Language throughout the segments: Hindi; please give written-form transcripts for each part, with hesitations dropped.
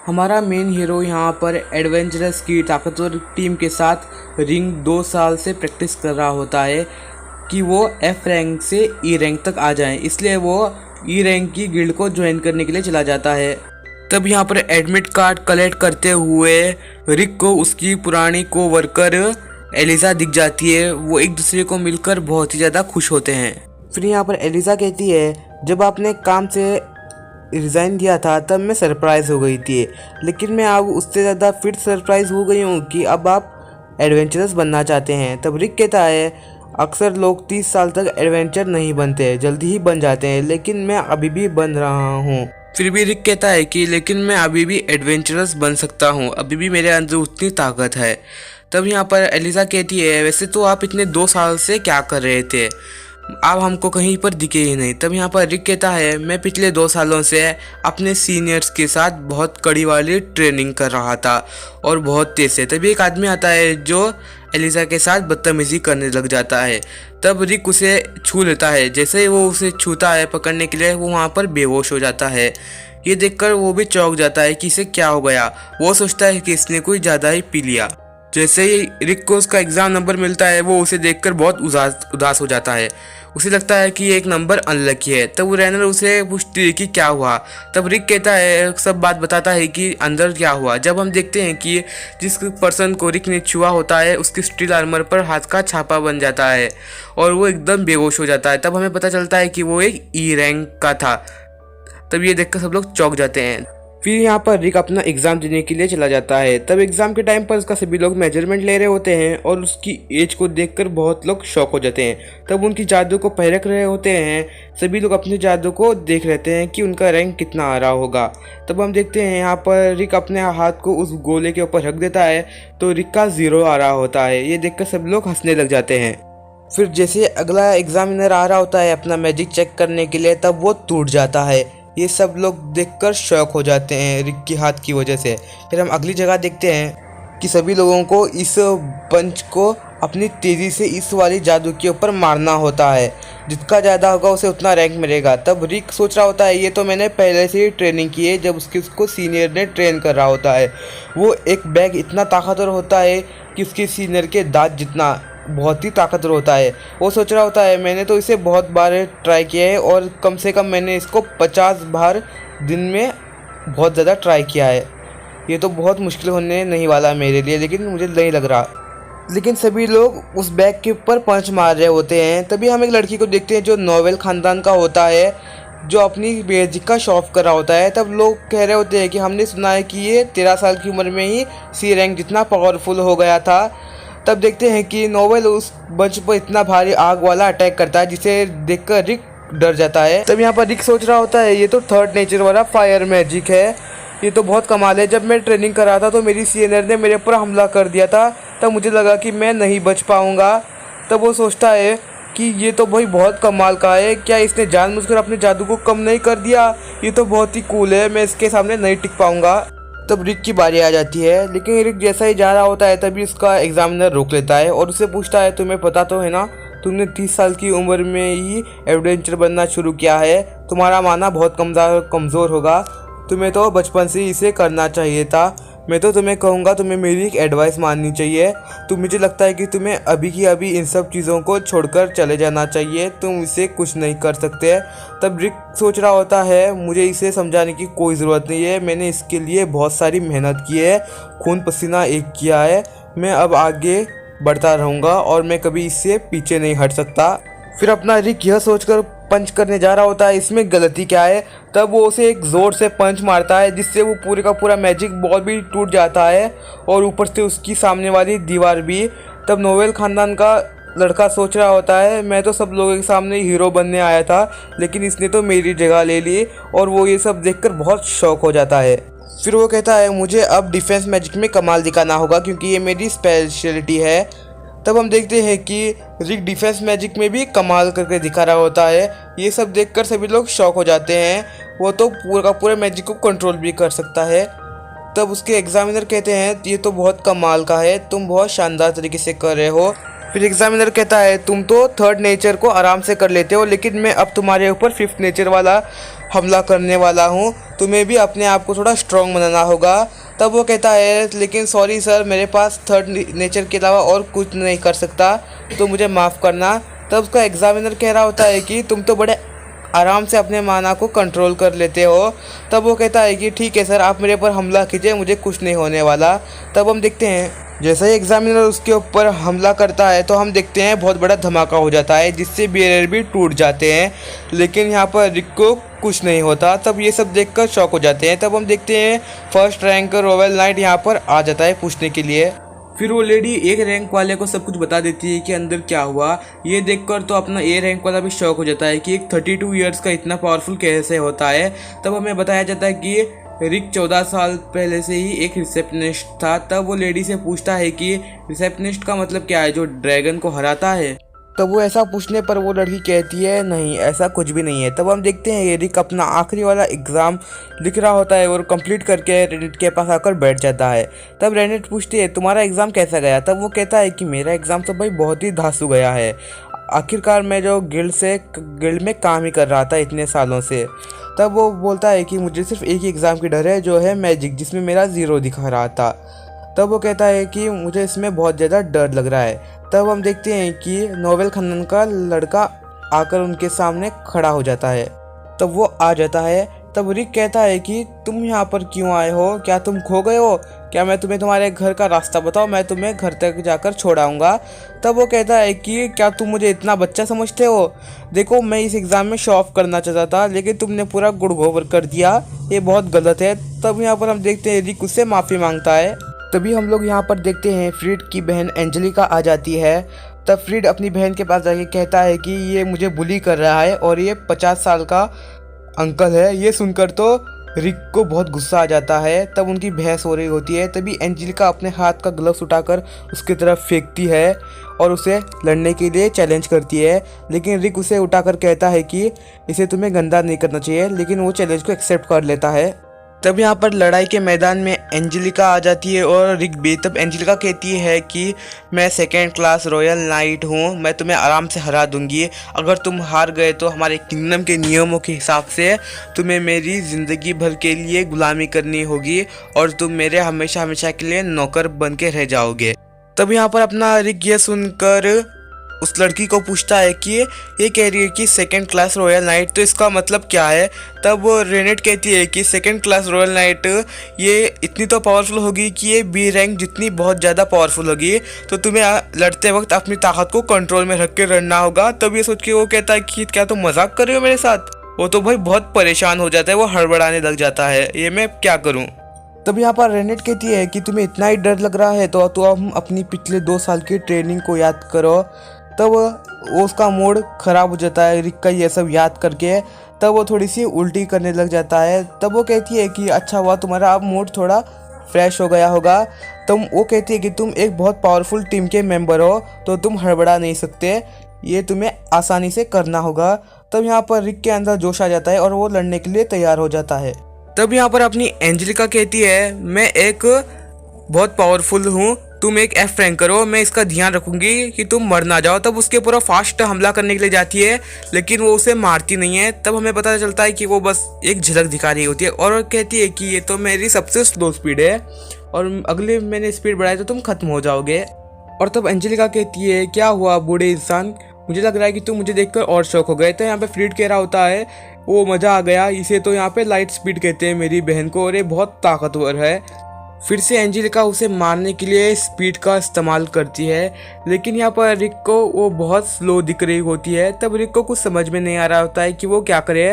हमारा मेन हीरो यहाँ पर एडवेंचरस की ताकतवर टीम के साथ रिंग 2 साल से प्रैक्टिस कर रहा होता है कि वो F रैंक से E रैंक तक आ जाएं। इसलिए वो E रैंक की गिल्ड को ज्वाइन करने के लिए चला जाता है। तब यहाँ पर एडमिट कार्ड कलेक्ट करते हुए रिक को उसकी पुरानी को वर्कर एलिजा दिख जाती है। वो एक दूसरे को मिलकर बहुत ही ज़्यादा खुश होते हैं। फिर यहाँ पर एलिजा कहती है, जब आपने काम से रिज़ाइन दिया था तब मैं सरप्राइज़ हो गई थी, लेकिन मैं अब उससे ज़्यादा फिर सरप्राइज़ हो गई हूँ कि अब आप एडवेंचरस बनना चाहते हैं। तब रिक कहता है, अक्सर लोग 30 साल तक एडवेंचर नहीं बनते, जल्दी ही बन जाते हैं, लेकिन मैं अभी भी बन रहा हूँ। फिर भी रिक कहता है कि लेकिन मैं अभी भी एडवेंचरस बन सकता हूँ, अभी भी मेरे अंदर उतनी ताकत है। तब यहाँ पर एलिजा कहती है, वैसे तो आप इतने 2 साल से क्या कर रहे थे, आप हमको कहीं पर दिखे ही नहीं। तब यहाँ पर रिक कहता है, मैं पिछले 2 सालों से अपने सीनियर्स के साथ बहुत कड़ी वाली ट्रेनिंग कर रहा था और बहुत तेज से। तभी एक आदमी आता है जो एलिजा के साथ बदतमीजी करने लग जाता है। तब रिक उसे छू लेता है। जैसे ही वो उसे छूता है पकड़ने के लिए, वो वहाँ पर बेहोश हो जाता है। ये देखकर वो भी चौंक जाता है कि इसे क्या हो गया। वो सोचता है कि इसने कोई ज़्यादा ही पी लिया। जैसे ही रिक को उसका एग्ज़ाम नंबर मिलता है, वो उसे देखकर बहुत उदास हो जाता है। उसे लगता है कि एक नंबर अनलकी है। तब वो रैनर उसे पूछती है कि क्या हुआ। तब रिक कहता है, सब बात बताता है कि अंदर क्या हुआ। जब हम देखते हैं कि जिस पर्सन को रिक ने छुआ होता है, उसकी स्टील आर्मर पर हाथ का छापा बन जाता है और वो एकदम बेहोश हो जाता है। तब हमें पता चलता है कि वो एक E रैंक का था। तब ये देखकर सब लोग चौंक जाते हैं। फिर यहाँ पर रिक अपना एग्ज़ाम देने के लिए चला जाता है। तब एग्ज़ाम के टाइम पर उसका सभी लोग मेजरमेंट ले रहे होते हैं और उसकी एज को देखकर बहुत लोग शॉक हो जाते हैं। तब उनकी जादू को परख रहे होते हैं। सभी लोग अपने जादू को देख रहते हैं कि उनका रैंक कितना आ रहा होगा। तब हम देखते हैं यहाँ पर रिक अपने हाथ को उस गोले के ऊपर रख देता है तो रिक का 0 आ रहा होता है। ये देख सब लोग हंसने लग जाते हैं। फिर जैसे अगला एग्जामिनर आ रहा होता है अपना मैजिक चेक करने के लिए, तब वो टूट जाता है। ये सब लोग देखकर शॉक हो जाते हैं रिक के हाथ की वजह से। फिर हम अगली जगह देखते हैं कि सभी लोगों को इस पंच को अपनी तेज़ी से इस वाली जादू के ऊपर मारना होता है। जितना ज़्यादा होगा उसे उतना रैंक मिलेगा। तब रिक सोच रहा होता है, ये तो मैंने पहले से ही ट्रेनिंग की है जब उसको सीनियर ने ट्रेन कर रहा होता है। वो एक बैग इतना ताकतवर होता है कि उसके सीनियर के दांत जितना बहुत ही ताकतवर होता है। वो सोच रहा होता है, मैंने तो इसे बहुत बार ट्राई किया है और कम से कम मैंने इसको 50 बार दिन में बहुत ज़्यादा ट्राई किया है। ये तो बहुत मुश्किल होने नहीं वाला मेरे लिए, लेकिन मुझे नहीं लग रहा। लेकिन सभी लोग उस बैग के ऊपर पंच मार रहे होते हैं। तभी हम एक लड़की को देखते हैं जो नोवेल ख़ानदान का होता है, जो अपनी मैजिक का शौक कर रहा होता है। तब लोग कह रहे होते हैं कि हमने सुना है कि ये 13 साल की उम्र में ही C रैंक जितना पावरफुल हो गया था। तब देखते हैं कि नोवेल उस बंच पर इतना भारी आग वाला अटैक करता है जिसे देखकर रिक डर जाता है। तब यहाँ पर रिक सोच रहा होता है, ये तो 3rd नेचर वाला फायर मैजिक है, ये तो बहुत कमाल है। जब मैं ट्रेनिंग कर रहा था तो मेरी सीनियर ने मेरे ऊपर हमला कर दिया था, तब मुझे लगा कि मैं नहीं बच पाऊँगा। तब वो सोचता है कि ये तो भाई बहुत कमाल का है, क्या इसने जानबूझकर अपने जादू को कम नहीं कर दिया, ये तो बहुत ही कूल है, मैं इसके सामने नहीं टिक पाऊँगा। तब रिक की बारी आ जाती है, लेकिन रिक जैसा ही जा रहा होता है तभी उसका एग्जामिनर रोक लेता है और उससे पूछता है, तुम्हें पता तो है ना, तुमने 30 साल की उम्र में ही एडवेंचर बनना शुरू किया है, तुम्हारा माना बहुत कमज़ोर होगा, तुम्हें तो बचपन से इसे करना चाहिए था। मैं तो तुम्हें कहूँगा तुम्हें मेरी एक एडवाइस माननी चाहिए। मुझे लगता है कि तुम्हें अभी की अभी इन सब चीज़ों को छोड़कर चले जाना चाहिए, तुम इसे कुछ नहीं कर सकते। तब रिक सोच रहा होता है, मुझे इसे समझाने की कोई ज़रूरत नहीं है, मैंने इसके लिए बहुत सारी मेहनत की है, खून पसीना एक किया है, मैं अब आगे बढ़ता रहूँगा और मैं कभी इससे पीछे नहीं हट सकता। फिर अपना रिक यह सोचकर पंच करने जा रहा होता है इसमें गलती क्या है। तब वो उसे एक ज़ोर से पंच मारता है जिससे वो पूरे का पूरा मैजिक बॉल भी टूट जाता है और ऊपर से उसकी सामने वाली दीवार भी। तब नोवेल ख़ानदान का लड़का सोच रहा होता है, मैं तो सब लोगों के सामने हीरो बनने आया था, लेकिन इसने तो मेरी जगह ले ली, और वो ये सब देखकर बहुत शौक हो जाता है। फिर वो कहता है, मुझे अब डिफेंस मैजिक में कमाल दिखाना होगा क्योंकि ये मेरी स्पेशलिटी है। तब हम देखते हैं कि रिक डिफेंस मैजिक में भी कमाल करके दिखा रहा होता है। ये सब देखकर सभी लोग शॉक हो जाते हैं, वो तो पूरा का पूरा मैजिक को कंट्रोल भी कर सकता है। तब उसके एग्जामिनर कहते हैं, ये तो बहुत कमाल का है, तुम बहुत शानदार तरीके से कर रहे हो। फिर एग्जामिनर कहता है, तुम तो 3rd नेचर को आराम से कर लेते हो, लेकिन मैं अब तुम्हारे ऊपर 5th नेचर वाला हमला करने वाला हूँ, तुम्हें भी अपने आप को थोड़ा स्ट्रॉन्ग बनाना होगा। तब वो कहता है लेकिन सॉरी सर, मेरे पास थर्ड नेचर के अलावा और कुछ नहीं कर सकता, तो मुझे माफ़ करना। तब उसका एग्जामिनर कह रहा होता है कि तुम तो बड़े आराम से अपने माना को कंट्रोल कर लेते हो। तब वो कहता है कि ठीक है सर, आप मेरे पर हमला कीजिए, मुझे कुछ नहीं होने वाला। तब हम देखते हैं जैसे ही एग्जामिनर उसके ऊपर हमला करता है तो हम देखते हैं बहुत बड़ा धमाका हो जाता है, जिससे बैरियर भी टूट जाते हैं। लेकिन यहाँ पर रिक को कुछ नहीं होता। तब ये सब देखकर शॉक हो जाते हैं। तब हम देखते हैं फर्स्ट रैंक रॉयल नाइट यहाँ पर आ जाता है पूछने के लिए। फिर वो लेडी एक रैंक वाले को सब कुछ बता देती है कि अंदर क्या हुआ। ये देखकर तो अपना ए रैंक वाला भी शॉक हो जाता है कि एक 32 ईयर्स का इतना पावरफुल कैसे होता है। तब हमें बताया जाता है कि रिक 14 साल पहले से ही एक रिसेप्शनिस्ट था। तब वो लेडी से पूछता है कि रिसेप्शनिस्ट का मतलब क्या है, जो ड्रैगन को हराता है। तब वो ऐसा पूछने पर वो लड़की कहती है नहीं, ऐसा कुछ भी नहीं है। तब हम देखते हैं रिक अपना आखिरी वाला एग्ज़ाम लिख रहा होता है और कंप्लीट करके रेनेट के पास आकर बैठ जाता है। तब रेनेट पूछती है तुम्हारा एग्ज़ाम कैसा गया। तब वो कहता है कि मेरा एग्ज़ाम तो भाई बहुत ही धांसू गया है। आखिरकार मैं जो गिल्ड में काम ही कर रहा था इतने सालों से। तब वो बोलता है कि मुझे सिर्फ एक ही एग्ज़ाम की डर है, जो है मैजिक, जिसमें मेरा 0 दिखा रहा था। तब वो कहता है कि मुझे इसमें बहुत ज़्यादा डर लग रहा है। तब हम देखते हैं कि नोवेल खन्नन का लड़का आकर उनके सामने खड़ा हो जाता है। तब वो आ जाता है। तब रिक कहता है कि तुम यहाँ पर क्यों आए हो, क्या तुम खो गए हो, क्या मैं तुम्हें तुम्हारे घर का रास्ता बताऊँ, मैं तुम्हें घर तक जाकर छोड़ाऊँगा। तब वो कहता है कि क्या तुम मुझे इतना बच्चा समझते हो, देखो मैं इस एग्ज़ाम में शो ऑफ करना चाहता था, लेकिन तुमने पूरा गुड़ गोबर कर दिया, ये बहुत गलत है। तब यहाँ पर हम देखते हैं रिक उससे माफ़ी मांगता है। तभी हम लोग यहाँ पर देखते हैं फ्रीड की बहन एंजेलिका आ जाती है। तब फ्रीड अपनी बहन के पास जाके कहता है कि ये मुझे बुली कर रहा है और ये 50 साल का अंकल है। ये सुनकर तो रिक को बहुत गुस्सा आ जाता है। तब उनकी बहस हो रही होती है। तभी एंजेलिका अपने हाथ का ग्लव्स उठाकर उसकी तरफ फेंकती है और उसे लड़ने के लिए चैलेंज करती है। लेकिन रिक उसे उठाकर कहता है कि इसे तुम्हें गंदा नहीं करना चाहिए, लेकिन वो चैलेंज को एक्सेप्ट कर लेता है। तब यहाँ पर लड़ाई के मैदान में एंजेलिका आ जाती है और रिक भी। तब एंजेलिका कहती है कि मैं 2nd क्लास रॉयल नाइट हूँ, मैं तुम्हें आराम से हरा दूंगी। अगर तुम हार गए तो हमारे किंगडम के नियमों के हिसाब से तुम्हें मेरी ज़िंदगी भर के लिए गुलामी करनी होगी और तुम मेरे हमेशा हमेशा के लिए नौकर बन के रह जाओगे। तब यहाँ पर अपना रिक ये सुनकर उस लड़की को पूछता है कि ये कह रही है कि 2nd क्लास रॉयल नाइट, तो इसका मतलब क्या है। तब वो रेनेट कहती है कि 2nd क्लास रॉयल नाइट ये इतनी तो पावरफुल होगी कि ये बी रैंक जितनी बहुत ज़्यादा पावरफुल होगी, तो तुम्हें लड़ते वक्त अपनी ताकत को कंट्रोल में रख के लड़ना होगा। तब ये सोच के वो कहता है कि क्या तुम मजाक कर रहे हो मेरे साथ। वो तो भाई बहुत परेशान हो जाता है, वो हड़बड़ाने लग जाता है, ये मैं क्या करूँ। तब यहाँ पर रेनेट कहती है कि तुम्हें इतना ही डर लग रहा है तो हम अपनी पिछले 2 साल की ट्रेनिंग को याद करो। तब उसका मूड ख़राब हो जाता है रिक का ये सब याद करके। तब वो थोड़ी सी उल्टी करने लग जाता है। तब वो कहती है कि अच्छा हुआ तुम्हारा अब मूड थोड़ा फ्रेश हो गया होगा। वो कहती है कि तुम एक बहुत पावरफुल टीम के मेंबर हो, तो तुम हड़बड़ा नहीं सकते, ये तुम्हें आसानी से करना होगा। तब यहाँ पर रिक के अंदर जोश आ जाता है और वो लड़ने के लिए तैयार हो जाता है। तब यहाँ पर अपनी एंजेलिका कहती है मैं एक बहुत पावरफुल हूँ, तुम एक F रैंक करो, मैं इसका ध्यान रखूंगी कि तुम मर ना जाओ। तब उसके पूरा फास्ट हमला करने के लिए जाती है, लेकिन वो उसे मारती नहीं है। तब हमें पता चलता है कि वो बस एक झलक दिखा रही होती है और कहती है कि ये तो मेरी सबसे स्लो स्पीड है और अगले मैंने स्पीड बढ़ाई तो तुम खत्म हो जाओगे। और तब एंजेलिका कहती है क्या हुआ बूढ़े इंसान, मुझे लग रहा है कि तुम मुझे देखकर और शौक हो गए। तो यहाँ पे फ्रीड कह रहा होता है वो मज़ा आ गया, इसे तो यहाँ पे लाइट स्पीड कहते हैं मेरी बहन को, और ये बहुत ताकतवर है। फिर से एंजेलिका उसे मारने के लिए स्पीड का इस्तेमाल करती है, लेकिन यहाँ पर रिक को वो बहुत स्लो दिख रही होती है। तब रिक को कुछ समझ में नहीं आ रहा होता है कि वो क्या करे।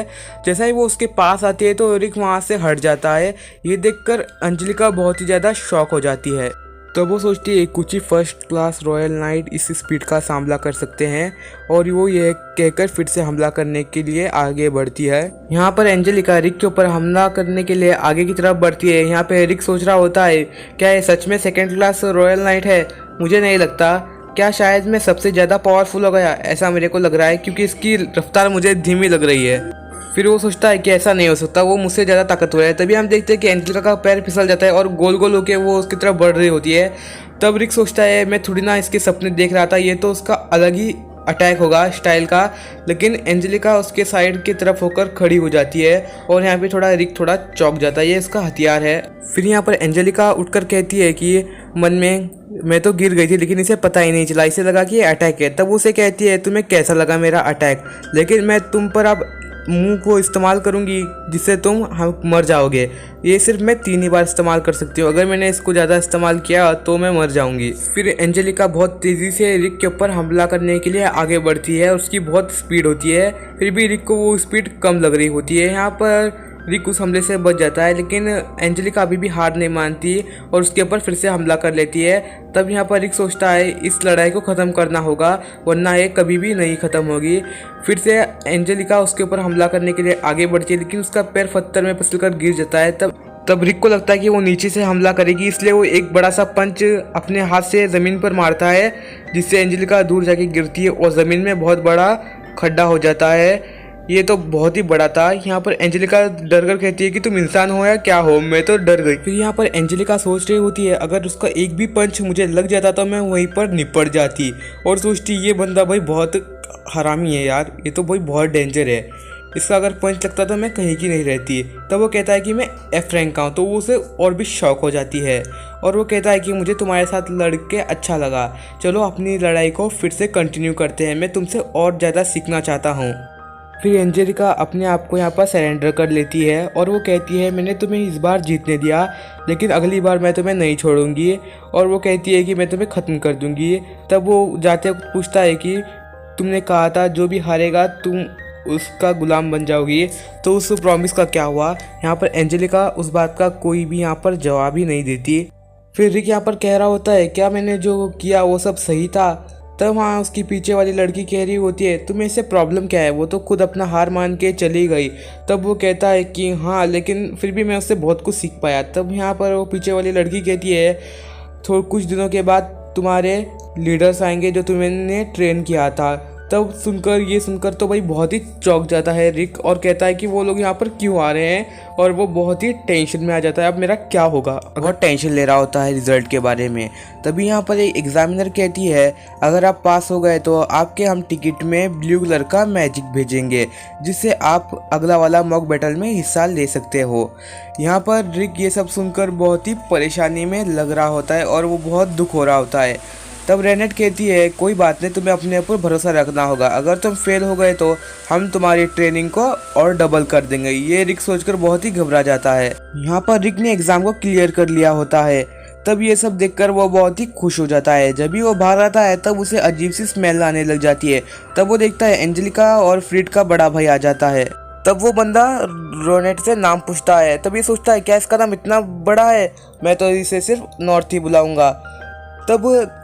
जैसा ही वो उसके पास आती है तो रिक वहाँ से हट जाता है। ये देखकर एंजेलिका बहुत ही ज़्यादा शॉक हो जाती है। तो वो सोचती है कुछ ही 1st क्लास रॉयल नाइट इस स्पीड का सामना कर सकते हैं, और वो ये कहकर फिर से हमला करने के लिए आगे बढ़ती है। यहाँ पर एंजेलिका रिक के ऊपर हमला करने के लिए आगे की तरफ बढ़ती है। यहाँ पे रिक सोच रहा होता है क्या ये सच में 2nd क्लास रॉयल नाइट है, मुझे नहीं लगता, क्या शायद मैं सबसे ज़्यादा पावरफुल हो गया, ऐसा मेरे को लग रहा है क्योंकि इसकी रफ्तार मुझे धीमी लग रही है। फिर वो सोचता है कि ऐसा नहीं हो सकता, वो मुझसे ज़्यादा ताकतवर है। तभी हम देखते हैं कि एंजेलिका का पैर फिसल जाता है और गोल गोल होकर वो उसकी तरफ बढ़ रही होती है। तब रिक सोचता है मैं थोड़ी ना इसके सपने देख रहा था, ये तो उसका अलग ही अटैक होगा स्टाइल का, लेकिन एंजेलिका उसके साइड की तरफ होकर खड़ी हो जाती है और यहाँ पे थोड़ा रिक थोड़ा चौंक जाता है। ये इसका हथियार है। फिर यहाँ पर एंजेलिका उठकर कहती है कि मन में, मैं तो गिर गई थी लेकिन इसे पता ही नहीं चला, इसे लगा कि ये अटैक है। तब उसे कहती है तुम्हें कैसा लगा मेरा अटैक, लेकिन मैं तुम पर अब मुंह को इस्तेमाल करूंगी जिससे तुम मर जाओगे। ये सिर्फ मैं 3 ही बार इस्तेमाल कर सकती हूँ, अगर मैंने इसको ज़्यादा इस्तेमाल किया तो मैं मर जाऊंगी। फिर एंजेलिका बहुत तेज़ी से रिक के ऊपर हमला करने के लिए आगे बढ़ती है। उसकी बहुत स्पीड होती है, फिर भी रिक को वो स्पीड कम लग रही होती है। यहाँ पर रिक उस हमले से बच जाता है, लेकिन एंजेलिका अभी भी हार नहीं मानती और उसके ऊपर फिर से हमला कर लेती है। तब यहाँ पर रिक सोचता है इस लड़ाई को ख़त्म करना होगा, वरना ये कभी भी नहीं ख़त्म होगी। फिर से एंजेलिका उसके ऊपर हमला करने के लिए आगे बढ़ती है, लेकिन उसका पैर पत्थर में फिसलकर गिर जाता है। तब रिक को लगता है कि वो नीचे से हमला करेगी, इसलिए वो एक बड़ा सा पंच अपने हाथ से ज़मीन पर मारता है, जिससे एंजेलिका दूर जाके गिरती है और ज़मीन में बहुत बड़ा खड्डा हो जाता है। ये तो बहुत ही बड़ा था। यहाँ पर एंजेलिका डर कर कहती है कि तुम इंसान हो या क्या हो, मैं तो डर गई। फिर यहाँ पर एंजेलिका सोच रही होती है अगर उसका एक भी पंच मुझे लग जाता तो मैं वहीं पर निपट जाती, और सोचती ये बंदा भाई बहुत हरामी है यार, ये तो भाई बहुत डेंजर है, इसका अगर पंच लगता तो मैं कहीं की नहीं रहती। तब वो कहता है कि मैं एफ रैंक का हूँ, तो वो उसे और भी शौक हो जाती है और वो कहता है कि मुझे तुम्हारे साथ लड़ के अच्छा लगा, चलो अपनी लड़ाई को फिर से कंटिन्यू करते हैं, मैं तुमसे और ज़्यादा सीखना चाहता हूँ। फिर एंजेलिका अपने आप को यहाँ पर सरेंडर कर लेती है और वो कहती है मैंने तुम्हें इस बार जीतने दिया, लेकिन अगली बार मैं तुम्हें नहीं छोड़ूंगी, और वो कहती है कि मैं तुम्हें ख़त्म कर दूंगी। तब वो जाते वक्त पूछता है कि तुमने कहा था जो भी हारेगा तुम उसका गुलाम बन जाओगी, तो उस प्रॉमिस का क्या हुआ। यहाँ पर एंजेलिका उस बात का कोई भी यहाँ पर जवाब ही नहीं देती। फिर रिक यहाँ पर कह रहा होता है क्या मैंने जो किया वो सब सही था। तब वहाँ उसकी पीछे वाली लड़की कह रही होती है तुम्हें इससे प्रॉब्लम क्या है, वो तो खुद अपना हार मान के चली गई। तब वो कहता है कि हाँ लेकिन फिर भी मैं उससे बहुत कुछ सीख पाया। तब यहाँ पर वो पीछे वाली लड़की कहती है कुछ दिनों के बाद तुम्हारे लीडर्स आएंगे जो तुम्हें ट्रेन किया था। तब ये सुनकर तो भाई बहुत ही चौंक जाता है रिक और कहता है कि वो लोग यहाँ पर क्यों आ रहे हैं, और वो बहुत ही टेंशन में आ जाता है अब मेरा क्या होगा, बहुत टेंशन ले रहा होता है रिजल्ट के बारे में। तभी यहाँ पर एक एग्जामिनर कहती है अगर आप पास हो गए तो आपके हम टिकट में ब्लू कलर का मैजिक भेजेंगे, जिससे आप अगला वाला मॉक बैटल में हिस्सा ले सकते हो। यहाँ पर रिक ये सब सुनकर बहुत ही परेशानी में लग रहा होता है और वो बहुत दुख हो रहा होता है। तब रेनेट कहती है कोई बात नहीं, तुम्हें अपने ऊपर भरोसा रखना होगा, अगर तुम फेल हो गए तो हम तुम्हारी ट्रेनिंग को और डबल कर देंगे। ये रिक सोचकर बहुत ही घबरा जाता है। यहाँ पर रिक ने एग्जाम को क्लियर कर लिया होता है। तब ये सब देखकर वो बहुत ही खुश हो जाता है। जब भी वो बाहर आता है तब उसे अजीब सी स्मेल आने लग जाती है। तब वो देखता है एंजेलिका और फ्रीड का बड़ा भाई आ जाता है। तब वो बंदा रोनेट से नाम पूछता है। तब ये सोचता है क्या इसका नाम इतना बड़ा है, मैं तो इसे सिर्फ नॉर्थ ही बुलाऊंगा। तब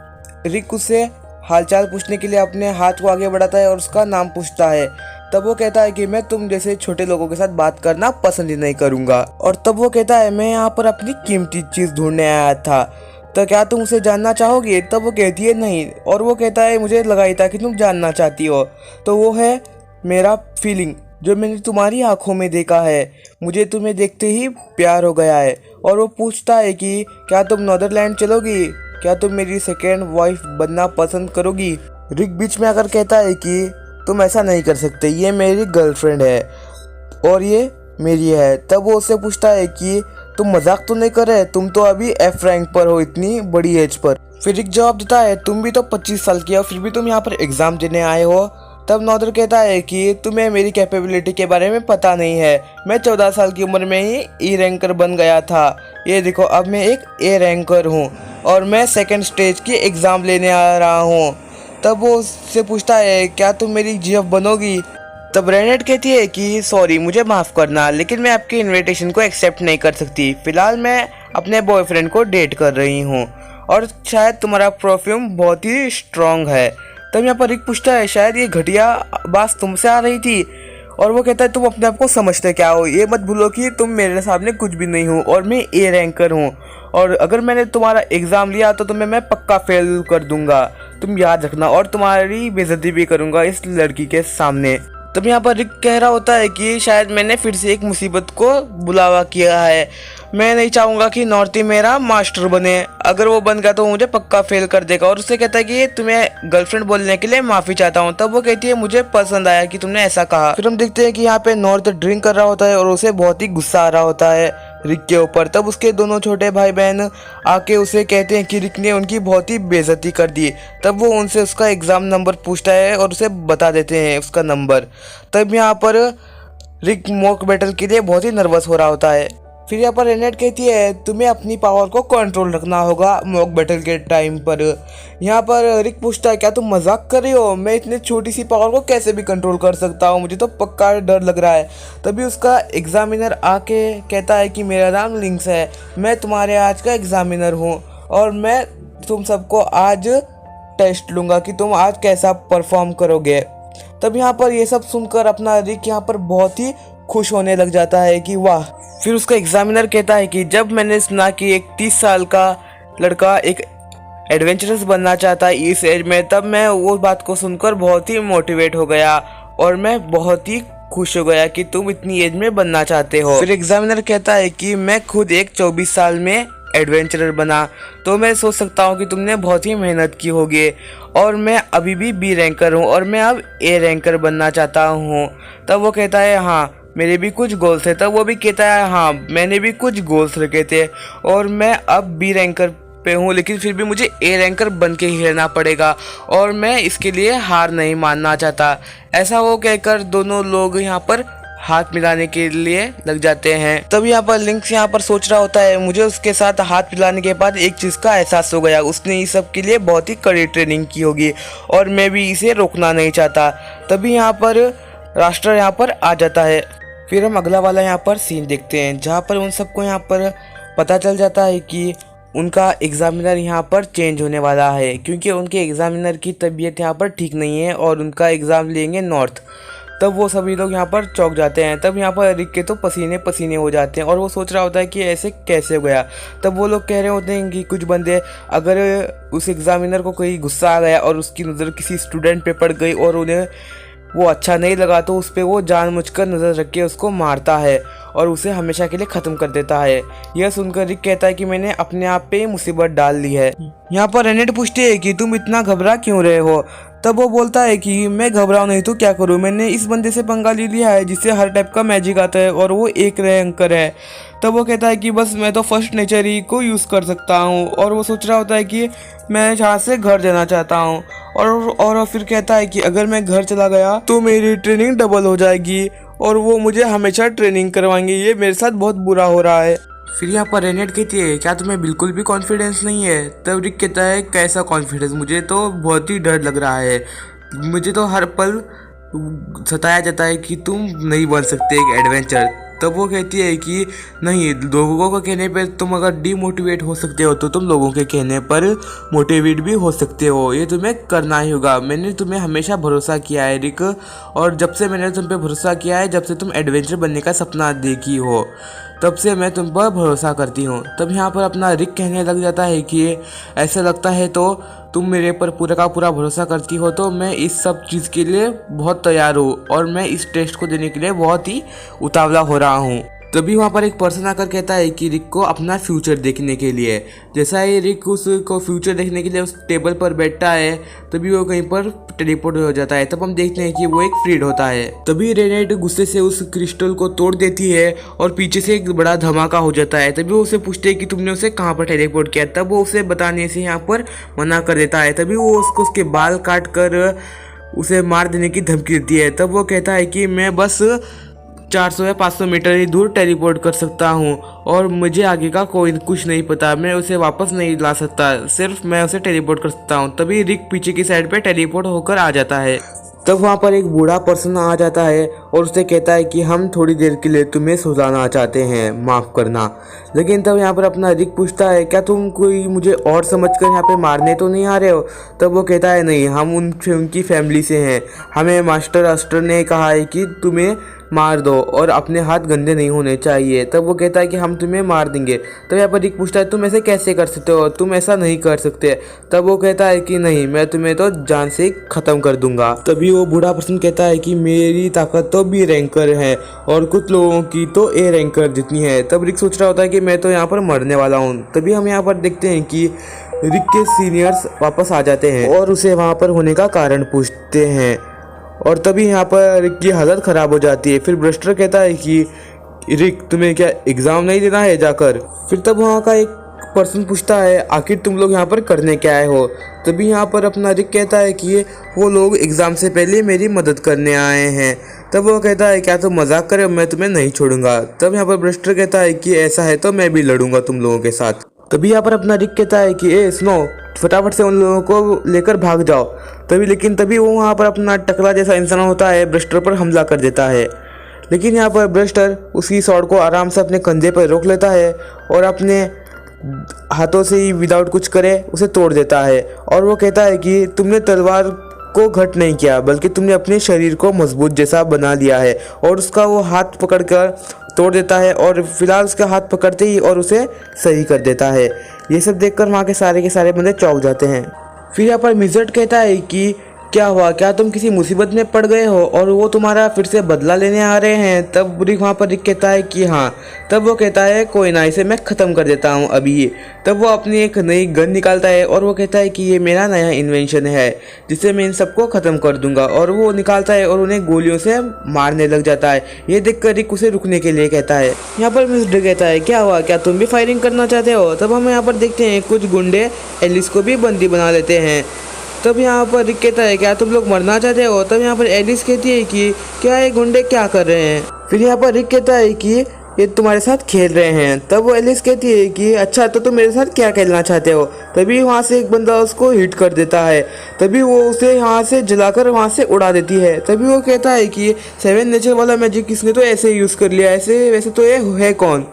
रिक उससे हालचाल पूछने के लिए अपने हाथ को आगे बढ़ाता है और उसका नाम पूछता है। तब वो कहता है कि मैं तुम जैसे छोटे लोगों के साथ बात करना पसंद ही नहीं करूंगा। और तब वो कहता है मैं यहाँ पर अपनी कीमती चीज़ ढूंढने आया था, तो क्या तुम उसे जानना चाहोगे। तब वो कहती है नहीं, और वो कहता है मुझे लगा ही था कि तुम जानना चाहती हो, तो वो है मेरा फीलिंग जो मैंने तुम्हारी आंखों में देखा है, मुझे तुम्हें देखते ही प्यार हो गया है। और वो पूछता है कि क्या तुम नॉदरलैंड चलोगी, क्या तुम मेरी सेकेंड वाइफ बनना पसंद करोगी। रिक बीच में आकर कहता है कि तुम ऐसा नहीं कर सकते, ये मेरी गर्लफ्रेंड है और ये मेरी है। तब वो उससे पूछता है कि तुम मजाक तो नहीं कर रहे, तुम तो अभी एफ रैंक पर हो इतनी बड़ी एज पर। फिर रिक जवाब देता है तुम भी तो 25 साल की हो, फिर भी तुम यहाँ पर एग्जाम देने आए हो। तब नॉदर कहता है कि तुम्हें मेरी कैपेबिलिटी के बारे में पता नहीं है, मैं 14 साल की उम्र में ही ई रैंकर बन गया था, ये देखो अब मैं एक ए रैंकर हूँ और मैं सेकंड स्टेज की एग्ज़ाम लेने आ रहा हूँ। तब वो उससे पूछता है क्या तुम मेरी जीएफ बनोगी। तब रेनेट कहती है कि सॉरी मुझे माफ़ करना, लेकिन मैं आपके इनविटेशन को एक्सेप्ट नहीं कर सकती, फ़िलहाल मैं अपने बॉयफ्रेंड को डेट कर रही हूँ और शायद तुम्हारा परफ्यूम बहुत ही स्ट्रॉन्ग है। तब यहाँ पर रिक पूछता है शायद ये घटिया बात तुमसे आ रही थी, और वो कहता है तुम अपने आप को समझते क्या हो, ये मत भूलो कि तुम मेरे सामने कुछ भी नहीं हो और मैं ए रैंकर हूँ, और अगर मैंने तुम्हारा एग्ज़ाम लिया तो तुम्हें मैं पक्का फेल कर दूंगा, तुम याद रखना, और तुम्हारी बेइज्जती भी करूंगा इस लड़की के सामने। तब यहाँ पर रिक कह रहा होता है कि शायद मैंने फिर से एक मुसीबत को बुलावा किया है। मैं नहीं चाहूँगा कि नॉर्ती मेरा मास्टर बने, अगर वो बन गया तो मुझे पक्का फेल कर देगा। और उससे कहता है कि तुम्हें गर्लफ्रेंड बोलने के लिए माफ़ी चाहता हूँ। तब वो कहती है मुझे पसंद आया कि तुमने ऐसा कहा। फिर हम देखते हैं कि यहाँ पे नॉर्थ ड्रिंक कर रहा होता है और उसे बहुत ही गुस्सा आ रहा होता है रिक के ऊपर। तब उसके दोनों छोटे भाई बहन आके उसे कहते हैं कि रिक ने उनकी बहुत ही बेइज्जती कर दी। तब वो उनसे उसका एग्ज़ाम नंबर पूछता है और उसे बता देते हैं उसका नंबर। तब यहाँ पर रिक मॉक बैटल के लिए बहुत ही नर्वस हो रहा होता है। फिर यहाँ पर रेनेट कहती है तुम्हें अपनी पावर को कंट्रोल रखना होगा मॉक बैटल के टाइम पर। यहाँ पर रिक पूछता है क्या तुम मजाक कर रही हो, मैं इतनी छोटी सी पावर को कैसे भी कंट्रोल कर सकता हूँ, मुझे तो पक्का डर लग रहा है। तभी उसका एग्जामिनर आके कहता है कि मेरा नाम लिंक्स है, मैं तुम्हारे आज का एग्जामिनर हूँ और मैं तुम सबको आज टेस्ट लूँगा कि तुम आज कैसा परफॉर्म करोगे। तब यहाँ पर ये सब सुनकर अपना रिक यहाँ पर बहुत ही खुश होने लग जाता है कि वाह। फिर उसका एग्जामिनर कहता है कि जब मैंने सुना कि एक 30 साल का लड़का एक एडवेंचरस बनना चाहता है इस एज में, तब मैं वो बात को सुनकर बहुत ही मोटिवेट हो गया और मैं बहुत ही खुश हो गया कि तुम इतनी एज में बनना चाहते हो। फिर एग्जामिनर कहता है कि मैं खुद एक 24 साल में एडवेंचरर बना, तो मैं सोच सकता हूँ कि तुमने बहुत ही मेहनत की होगी और मैं अभी भी बी रैंकर हूँ और मैं अब ए रैंकर बनना चाहता हूँ। तब वो कहता है हाँ मेरे भी कुछ गोल्स थे। तब वो भी कहता है हाँ मैंने भी कुछ गोल्स रखे थे और मैं अब बी रैंकर पे हूँ, लेकिन फिर भी मुझे ए रैंकर बन के ही रहना पड़ेगा और मैं इसके लिए हार नहीं मानना चाहता। ऐसा वो कहकर दोनों लोग यहाँ पर हाथ मिलाने के लिए लग जाते हैं। तब यहाँ पर लिंक्स यहाँ पर सोच रहा होता है मुझे उसके साथ हाथ मिलाने के बाद एक चीज़ का एहसास हो गया, उसने इस सब के लिए बहुत ही कड़ी ट्रेनिंग की होगी और मैं भी इसे रोकना नहीं चाहता। तभी यहाँ पर राष्ट्र यहाँ पर आ जाता है। फिर हम अगला वाला यहाँ पर सीन देखते हैं जहाँ पर उन सबको यहाँ पर पता चल जाता है कि उनका एग्ज़ामिनर यहाँ पर चेंज होने वाला है, क्योंकि उनके एग्ज़ामिनर की तबीयत यहाँ पर ठीक नहीं है और उनका एग्ज़ाम लेंगे नॉर्थ। तब वो सभी लोग यहाँ पर चौंक जाते हैं। तब यहाँ पर रिक के तो पसीने पसीने हो जाते हैं और वो सोच रहा होता है कि ऐसे कैसे हो गया। तब वो लोग कह रहे होते हैं कि कुछ बंदे अगर उस एग्ज़ामिनर को कोई गुस्सा आ गया और उसकी नज़र किसी स्टूडेंट पे पड़ गई और उन्हें वो अच्छा नहीं लगा तो उस पर वो जानबूझकर नज़र रख के उसको मारता है और उसे हमेशा के लिए ख़त्म कर देता है। यह सुनकर रिक कहता है कि मैंने अपने आप पे मुसीबत डाल ली है। यहाँ पर रेनेट पूछती है कि तुम इतना घबरा क्यों रहे हो। तब वो बोलता है कि मैं घबराऊं नहीं तो क्या करूं, मैंने इस बंदे से पंगा ले लिया है जिससे हर टाइप का मैजिक आता है और वो एक रैंकर है। तब वो कहता है कि बस मैं तो फर्स्ट नेचर ही को यूज़ कर सकता हूँ और वो सोच रहा होता है कि मैं यहाँ से घर जाना चाहता हूँ और फिर कहता है कि अगर मैं घर चला गया तो मेरी ट्रेनिंग डबल हो जाएगी और वो मुझे हमेशा ट्रेनिंग करवाएंगे, ये मेरे साथ बहुत बुरा हो रहा है। फिर यहाँ पर रेनेट कहती है क्या तुम्हें बिल्कुल भी कॉन्फिडेंस नहीं है। तब रिक कहता है कैसा कॉन्फिडेंस, मुझे तो बहुत ही डर लग रहा है, मुझे तो हर पल सताया जाता है कि तुम नहीं बन सकते एक एडवेंचर। तब वो कहती है कि नहीं, लोगों के कहने पर तुम अगर डीमोटिवेट हो सकते हो तो तुम लोगों के कहने पर मोटिवेट भी हो सकते हो, ये तुम्हें करना ही होगा। मैंने तुम्हें हमेशा भरोसा किया है रिक, और जब से मैंने तुम पे भरोसा किया है, जब से तुम एडवेंचर बनने का सपना देखी हो, तब से मैं तुम पर भरोसा करती हूँ। तब यहाँ पर अपना रिक कहने लग जाता है कि ऐसा लगता है तो तुम मेरे पर पूरा का पूरा भरोसा करती हो तो मैं इस सब चीज़ के लिए बहुत तैयार हूँ और मैं इस टेस्ट को देने के लिए बहुत ही उतावला हो रहा हूँ। तभी वहाँ पर एक पर्सन आकर कहता है कि रिक को अपना फ्यूचर देखने के लिए। जैसा ही रिक उसको फ्यूचर देखने के लिए उस टेबल पर बैठता है तभी वो कहीं पर टेलीपोर्ट हो जाता है। तब हम देखते हैं कि वो एक फ्रीड होता है। तभी रेनेट गुस्से से उस क्रिस्टल को तोड़ देती है और पीछे से एक बड़ा धमाका हो जाता है। तभी वो उसे पूछते हैं कि तुमने उसे कहाँ पर टेलीपोर्ट किया। तब वो उसे बताने से यहाँ पर मना कर देता है। तभी वो उसको उसके बाल काट कर उसे मार देने की धमकी देती है। तब वो कहता है कि मैं बस 400 या 500 मीटर ही दूर टेलीपोर्ट कर सकता हूँ और मुझे आगे का कोई कुछ नहीं पता, मैं उसे वापस नहीं ला सकता, सिर्फ मैं उसे टेलीपोर्ट कर सकता हूँ। तभी रिक पीछे की साइड पे टेलीपोर्ट होकर आ जाता है। तब वहाँ पर एक बूढ़ा पर्सन आ जाता है और उससे कहता है कि हम थोड़ी देर के लिए तुम्हें सुलाना चाहते हैं, माफ़ करना। लेकिन तब यहाँ पर अपना रिक पूछता है क्या तुम कोई मुझे और समझकर यहाँ पे मारने तो नहीं आ रहे हो। तब वो कहता है नहीं, हम उनकी फैमिली से हैं, हमें मास्टर अस्टर ने कहा है कि तुम्हें मार दो और अपने हाथ गंदे नहीं होने चाहिए। तब वो कहता है कि हम तुम्हें मार देंगे। तब यहाँ पर रिक पूछता है तुम ऐसे कैसे कर सकते हो, तुम ऐसा नहीं कर सकते। तब वो कहता है कि नहीं, मैं तुम्हें तो जान से ख़त्म कर दूंगा। तभी वो बूढ़ा पर्सन कहता है कि मेरी ताकत तो बी रैंकर है और कुछ लोगों की तो ए रैंकर जितनी है। तब रिक सोच रहा होता है कि मैं तो यहाँ पर मरने वाला हूँ। तभी हम यहाँ पर देखते हैं कि रिक के सीनियर्स वापस आ जाते हैं और उसे वहाँ पर होने का कारण पूछते हैं और तभी यहाँ पर रिक की हालत ख़राब हो जाती है। फिर ब्रस्टर कहता है कि रिक तुम्हें क्या एग्ज़ाम नहीं देना है जाकर। फिर तब वहाँ का एक पर्सन पूछता है आखिर तुम लोग यहाँ पर करने क्या आए हो। तभी यहाँ पर अपना रिक कहता है कि वो लोग एग्ज़ाम से पहले मेरी मदद करने आए हैं। तब वो कहता है क्या तुम मजाक करे, मैं तुम्हें नहीं छोड़ूंगा। तब यहाँ पर ब्रस्टर कहता है कि ऐसा है तो मैं भी लड़ूंगा तुम लोगों के साथ। तभी यहाँ पर अपना रिक कहता है कि ए सुनो, फटाफट से उन लोगों को लेकर भाग जाओ। तभी वो वहाँ पर अपना टकला जैसा इंसान होता है ब्रस्टर पर हमला कर देता है। लेकिन यहाँ पर ब्रस्टर उसकी शॉट को आराम से अपने कंधे पर रोक लेता है और अपने हाथों से ही विदाउट कुछ करे उसे तोड़ देता है। और वो कहता है कि तुमने तलवार को घट नहीं किया बल्कि तुमने अपने शरीर को मजबूत जैसा बना लिया है। और उसका वो हाथ पकड़कर तोड़ देता है और फिलहाल उसका हाथ पकड़ते ही और उसे सही कर देता है। ये सब देखकर वहाँ के सारे बंदे चौंक जाते हैं। फिर यहाँ पर मिजर्ट कहता है कि क्या हुआ, क्या तुम किसी मुसीबत में पड़ गए हो और वो तुम्हारा फिर से बदला लेने आ रहे हैं। तब रिक वहाँ पर रिक कहता है कि हाँ। तब वो कहता है कोई ना, इसे मैं ख़त्म कर देता हूँ अभी। तब वो अपनी एक नई गन निकालता है और वो कहता है कि ये मेरा नया इन्वेंशन है जिससे मैं इन सबको ख़त्म कर दूंगा। और वो निकालता है और उन्हें गोलियों से मारने लग जाता है। ये देखकर रिक उसे रुकने के लिए कहता है। यहाँ पर मिस्टर कहता है क्या हुआ, क्या तुम भी फायरिंग करना चाहते हो। तब हम यहाँ पर देखते हैं कुछ गुंडे एलिस को भी बंदी बना लेते हैं। तब यहाँ पर रिक कहता है क्या तुम लोग मरना चाहते हो। तब यहाँ पर एलिस कहती है कि क्या ये गुंडे क्या कर रहे हैं। फिर यहाँ पर रिक कहता है कि ये तुम्हारे साथ खेल रहे हैं। तब वो एलिस कहती है कि अच्छा तो तुम मेरे साथ क्या खेलना चाहते हो। तभी वहाँ से एक बंदा उसको हिट कर देता है। तभी वो उसे यहाँ से जलाकर वहाँ से उड़ा देती है। तभी वो कहता है कि 7 नेचर वाला मैजिक किसने तो ऐसे यूज़ कर लिया, ऐसे वैसे तो ये है कौन।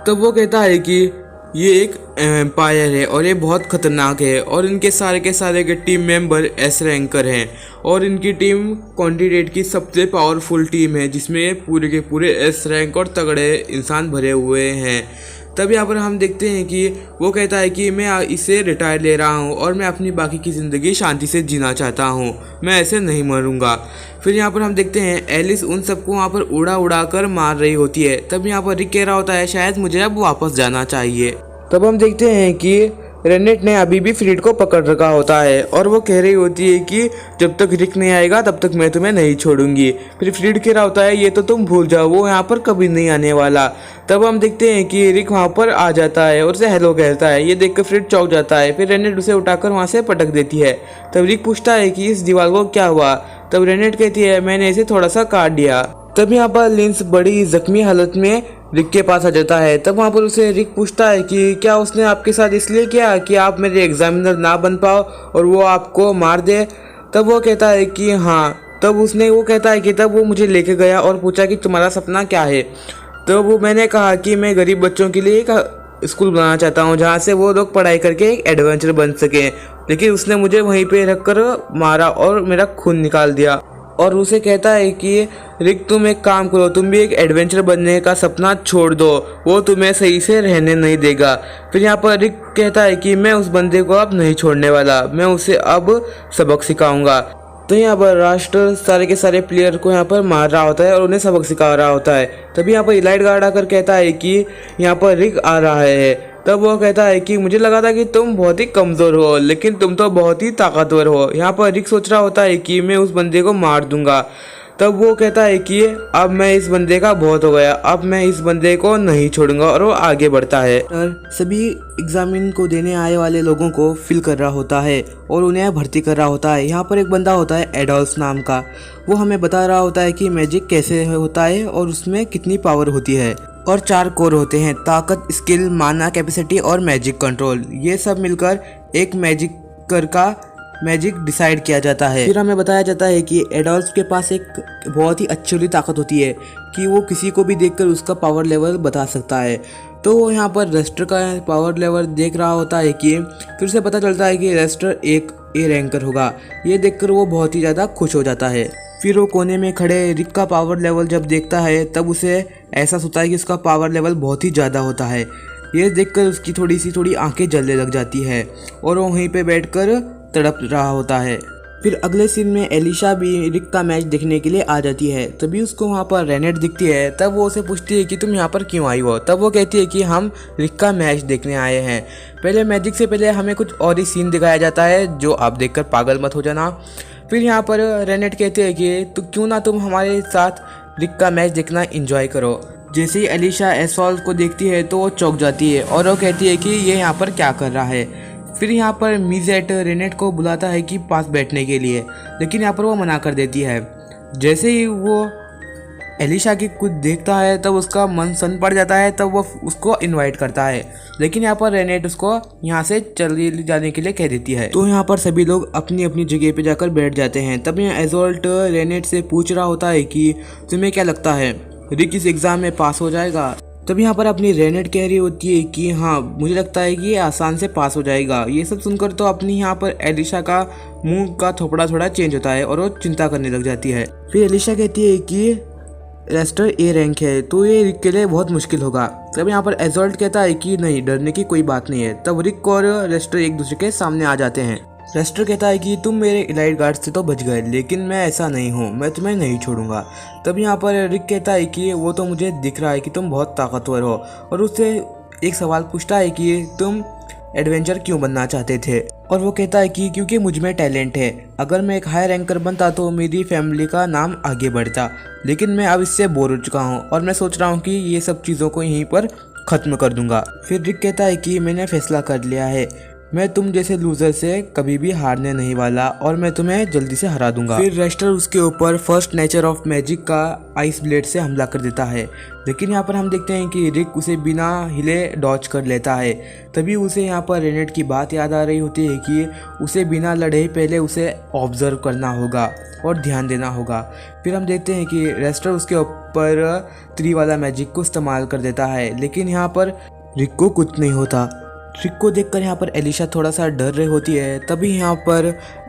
तब वो कहता है कि ये एक एम्पायर है और ये बहुत ख़तरनाक है और इनके सारे के टीम मेंबर एस रैंकर हैं और इनकी टीम क्वांटिटेट की सबसे पावरफुल टीम है जिसमें पूरे के पूरे एस रैंक और तगड़े इंसान भरे हुए हैं। तब यहाँ पर हम देखते हैं कि वो कहता है कि मैं इसे रिटायर ले रहा हूँ और मैं अपनी बाकी की ज़िंदगी शांति से जीना चाहता हूँ, मैं ऐसे नहीं मरूंगा। फिर यहाँ पर हम देखते हैं एलिस उन सबको वहाँ पर उड़ा कर मार रही होती है। तब यहाँ पर रिक कह रहा होता है शायद मुझे अब वापस जाना चाहिए। तब हम देखते हैं कि रेनेट ने अभी भी फ्रीड को पकड़ रखा होता है और वो कह रही होती है कि जब तक रिक नहीं आएगा तब तक मैं तुम्हें नहीं छोड़ूंगी। फिर फ्रीड कह रहा होता है ये तो तुम भूल जाओ, वो यहाँ पर कभी नहीं आने वाला। तब हम देखते हैं कि रिक वहाँ पर आ जाता है और उसे हेलो कहता है। ये देखकर फ्रीड चौंक जाता है। फिर रेनेट उसे उठाकर वहाँ से पटक देती है। तब रिक पूछता है कि इस दीवार को क्या हुआ। तब रेनेट कहती है मैंने इसे थोड़ा सा काट दिया। तब यहाँ पर लिंस बड़ी जख्मी हालत में रिक के पास आ जाता है। तब वहाँ पर उसे रिक पूछता है कि क्या उसने आपके साथ इसलिए किया कि आप मेरे एग्जामिनर ना बन पाओ और वो आपको मार दे। तब वो कहता है कि हाँ। तब वो कहता है कि तब वो मुझे लेके गया और पूछा कि तुम्हारा सपना क्या है। तो वो मैंने कहा कि मैं गरीब बच्चों के लिए एक स्कूल बनाना चाहता हूँ जहाँ से वो लोग पढ़ाई करके एक एडवेंचर बन सकें। लेकिन उसने मुझे वहीं पे रख कर मारा और मेरा खून निकाल दिया। और उसे कहता है कि रिक तुम एक काम करो, तुम भी एक एडवेंचर बनने का सपना छोड़ दो, वो तुम्हें सही से रहने नहीं देगा। फिर यहाँ पर रिक कहता है कि मैं उस बंदे को अब नहीं छोड़ने वाला, मैं उसे अब सबक सिखाऊंगा। तो यहाँ पर राष्ट्र सारे के सारे प्लेयर को यहाँ पर मार रहा होता है और उन्हें सबक सिखा रहा होता है। तभी यहाँ पर इलाइट गार्ड आकर कहता है कि यहाँ पर रिक आ रहा है। तब वो कहता है कि मुझे लगा था कि तुम बहुत ही कमज़ोर हो लेकिन तुम तो बहुत ही ताकतवर हो। यहाँ पर रिक सोच रहा होता है कि मैं उस बंदे को मार दूंगा। तब वो कहता है कि अब मैं इस बंदे का बहुत हो गया, अब मैं इस बंदे को नहीं छोड़ूंगा और वो आगे बढ़ता है। सभी एग्जामिन को देने आए वाले लोगों को फिल कर रहा होता है और उन्हें भर्ती कर रहा होता है। यहाँ पर एक बंदा होता है एडोल्फ नाम का, वो हमें बता रहा होता है कि मैजिक कैसे होता है और उसमें कितनी पावर होती है। और 4 कोर होते हैं, ताकत, स्किल, माना, कैपेसिटी और मैजिक कंट्रोल। ये सब मिलकर एक मैजिकर का मैजिक डिसाइड किया जाता है। फिर हमें बताया जाता है कि एडोल्फ के पास एक बहुत ही अच्छी वाली ताकत होती है कि वो किसी को भी देखकर उसका पावर लेवल बता सकता है। तो वो यहाँ पर रेस्टर का पावर लेवल देख रहा होता है कि फिर उसे पता चलता है कि रेस्टर एक ए रैंकर होगा। ये देखकर वो बहुत ही ज़्यादा खुश हो जाता है। फिर वो कोने में खड़े रिक का पावर लेवल जब देखता है तब उसे एहसास होता है कि उसका पावर लेवल बहुत ही ज़्यादा होता है। ये देखकर उसकी थोड़ी आंखें जलने लग जाती है और वो वहीं पे बैठकर तड़प रहा होता है। फिर अगले सीन में एलिशा भी रिक का मैच देखने के लिए आ जाती है। तभी उसको वहाँ पर रेनेट दिखती है। तब वो उसे पूछती है कि तुम यहाँ पर क्यों आई हो। तब वो कहती है कि हम रिक का मैच देखने आए हैं। पहले मैजिक से पहले हमें कुछ और ही सीन दिखाया जाता है जो आप देखकर पागल मत हो जाना। फिर यहाँ पर रेनेट कहते हैं कि क्यों ना तुम हमारे साथ रिक का मैच देखना एंजॉय करो। जैसे ही एलिशा एसॉल्ट को देखती है तो वो चौंक जाती है और वो कहती है कि ये यहाँ पर क्या कर रहा है। फिर यहाँ पर मिजेट रेनेट को बुलाता है कि पास बैठने के लिए, लेकिन यहाँ पर वो मना कर देती है। जैसे ही वो एलिशा की कुछ देखता है तब उसका मन सन पड़ जाता है। तब वो उसको इनवाइट करता है, लेकिन यहाँ पर रेनेट उसको यहाँ से चले जाने के लिए कह देती है। तो यहाँ पर सभी लोग अपनी अपनी जगह पे जाकर बैठ जाते हैं। तब यहाँ एजोल्ट रेनेट से पूछ रहा होता है कि तुम्हें क्या लगता है रिक इस एग्ज़ाम में पास हो जाएगा। तब यहाँ पर अपनी रेनेट कह रही होती है कि हाँ मुझे लगता है कि ये आसान से पास हो जाएगा। ये सब सुनकर तो अपनी यहाँ पर एलिशा का मुंह का थोड़ा थोड़ा चेंज होता है और वो चिंता करने लग जाती है। फिर एलिशा कहती है कि रेस्टर ए रैंक है तो ये रिक के लिए बहुत मुश्किल होगा। तब यहाँ पर एजोल्ट कहता है कि नहीं, डरने की कोई बात नहीं है। तब रिक और रेस्टर एक दूसरे के सामने आ जाते हैं। रेस्टर कहता है कि तुम मेरे इलाइट गार्ड से तो बच गए, लेकिन मैं ऐसा नहीं हूँ, मैं तुम्हें नहीं छोड़ूंगा। तब यहाँ पर रिक कहता है कि वो तो मुझे दिख रहा है कि तुम बहुत ताकतवर हो, और उससे एक सवाल पूछता है कि तुम एडवेंचर क्यों बनना चाहते थे। और वो कहता है कि क्योंकि मुझ में टैलेंट है। अगर मैं एक हाई रैंकर बनता तो मेरी फैमिली का नाम आगे बढ़ता, लेकिन मैं अब इससे बोर हो चुका हूँ और मैं सोच रहा हूँ कि ये सब चीज़ों को यहीं पर ख़त्म कर दूंगा। फिर रिक कहता है कि मैंने फैसला कर लिया है, मैं तुम जैसे लूजर से कभी भी हारने नहीं वाला और मैं तुम्हें जल्दी से हरा दूंगा। फिर रेस्टर उसके ऊपर फर्स्ट नेचर ऑफ मैजिक का आइस ब्लेड से हमला कर देता है, लेकिन यहाँ पर हम देखते हैं कि रिक उसे बिना हिले डॉच कर लेता है। तभी उसे यहाँ पर रेनेट की बात याद आ रही होती है कि उसे बिना लड़े पहले उसे ऑब्जर्व करना होगा और ध्यान देना होगा। फिर हम देखते हैं कि रेस्टर उसके ऊपर 3 वाला मैजिक को इस्तेमाल कर देता है, लेकिन यहाँ पर रिक को कुछ नहीं होता। रिक को देखकर यहाँ पर एलिशा थोड़ा सा डर रही होती है। तभी यहाँ पर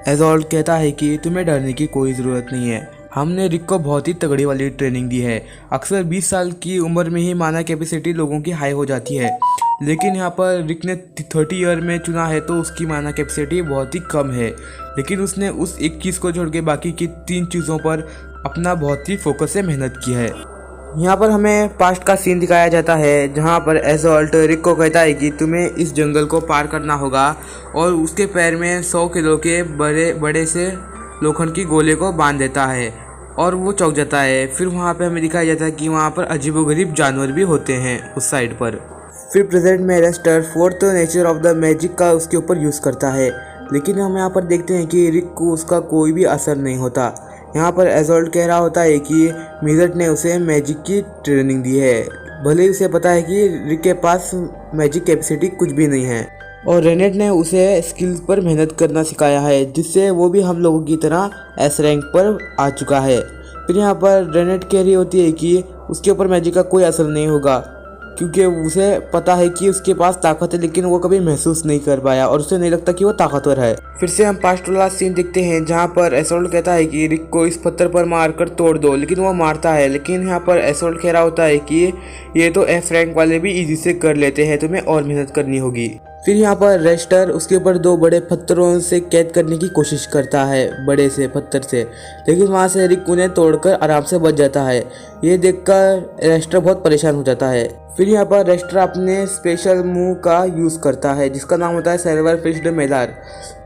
एजोल्ट कहता है कि तुम्हें डरने की कोई ज़रूरत नहीं है, हमने रिक को बहुत ही तगड़ी वाली ट्रेनिंग दी है। अक्सर 20 साल की उम्र में ही माना कैपेसिटी लोगों की हाई हो जाती है, लेकिन यहाँ पर रिक ने 30 ईयर में चुना है तो उसकी माना कैपेसिटी बहुत ही कम है। लेकिन उसने उस एक चीज़ को छोड़ के बाकी की 3 चीज़ों पर अपना बहुत ही फोकस से मेहनत की है। यहाँ पर हमें पास्ट का सीन दिखाया जाता है जहाँ पर एजोल्ट रिक को कहता है कि तुम्हें इस जंगल को पार करना होगा, और उसके पैर में 100 किलो के बड़े से लोखंड की गोले को बांध देता है और वो चौंक जाता है। फिर वहाँ पे हमें दिखाया जाता है कि वहाँ पर अजीबोगरीब जानवर भी होते हैं उस साइड पर। फिर प्रेजेंट में रेस्टर 4th nature of the magic का उसके ऊपर यूज़ करता है, लेकिन हम यहाँ पर देखते हैं कि रिक को उसका कोई भी असर नहीं होता। यहाँ पर एजोल्ट कह रहा होता है कि मिजेट ने उसे मैजिक की ट्रेनिंग दी है, भले ही उसे पता है कि रिक के पास मैजिक कैपेसिटी कुछ भी नहीं है, और रेनेट ने उसे स्किल्स पर मेहनत करना सिखाया है, जिससे वो भी हम लोगों की तरह एस रैंक पर आ चुका है। फिर यहाँ पर रेनेट कह रही होती है कि उसके ऊपर मैजिक का कोई असर नहीं होगा, क्योंकि उसे पता है कि उसके पास ताकत है, लेकिन वो कभी महसूस नहीं कर पाया और उसे नहीं लगता कि वो ताकतवर है। फिर से हम पास्ट वाला सीन देखते हैं जहाँ पर एसोल्ट कहता है कि रिक को इस पत्थर पर मारकर तोड़ दो, लेकिन वो मारता है। लेकिन यहाँ पर एसोल्ट कह रहा होता है कि ये तो एफ रैंक वाले भी इजी से कर लेते हैं, तुम्हें और मेहनत करनी होगी। फिर यहाँ पर रेस्टर उसके ऊपर 2 बड़े पत्थरों से कैद करने की कोशिश करता है, बड़े से पत्थर से, लेकिन वहाँ से रिक उन्हें तोड़कर आराम से बच जाता है। ये देखकर रेस्टर बहुत परेशान हो जाता है। फिर यहाँ पर रेस्टर अपने स्पेशल मूव का यूज़ करता है जिसका नाम होता है सिल्वर फिश्ड मेलार,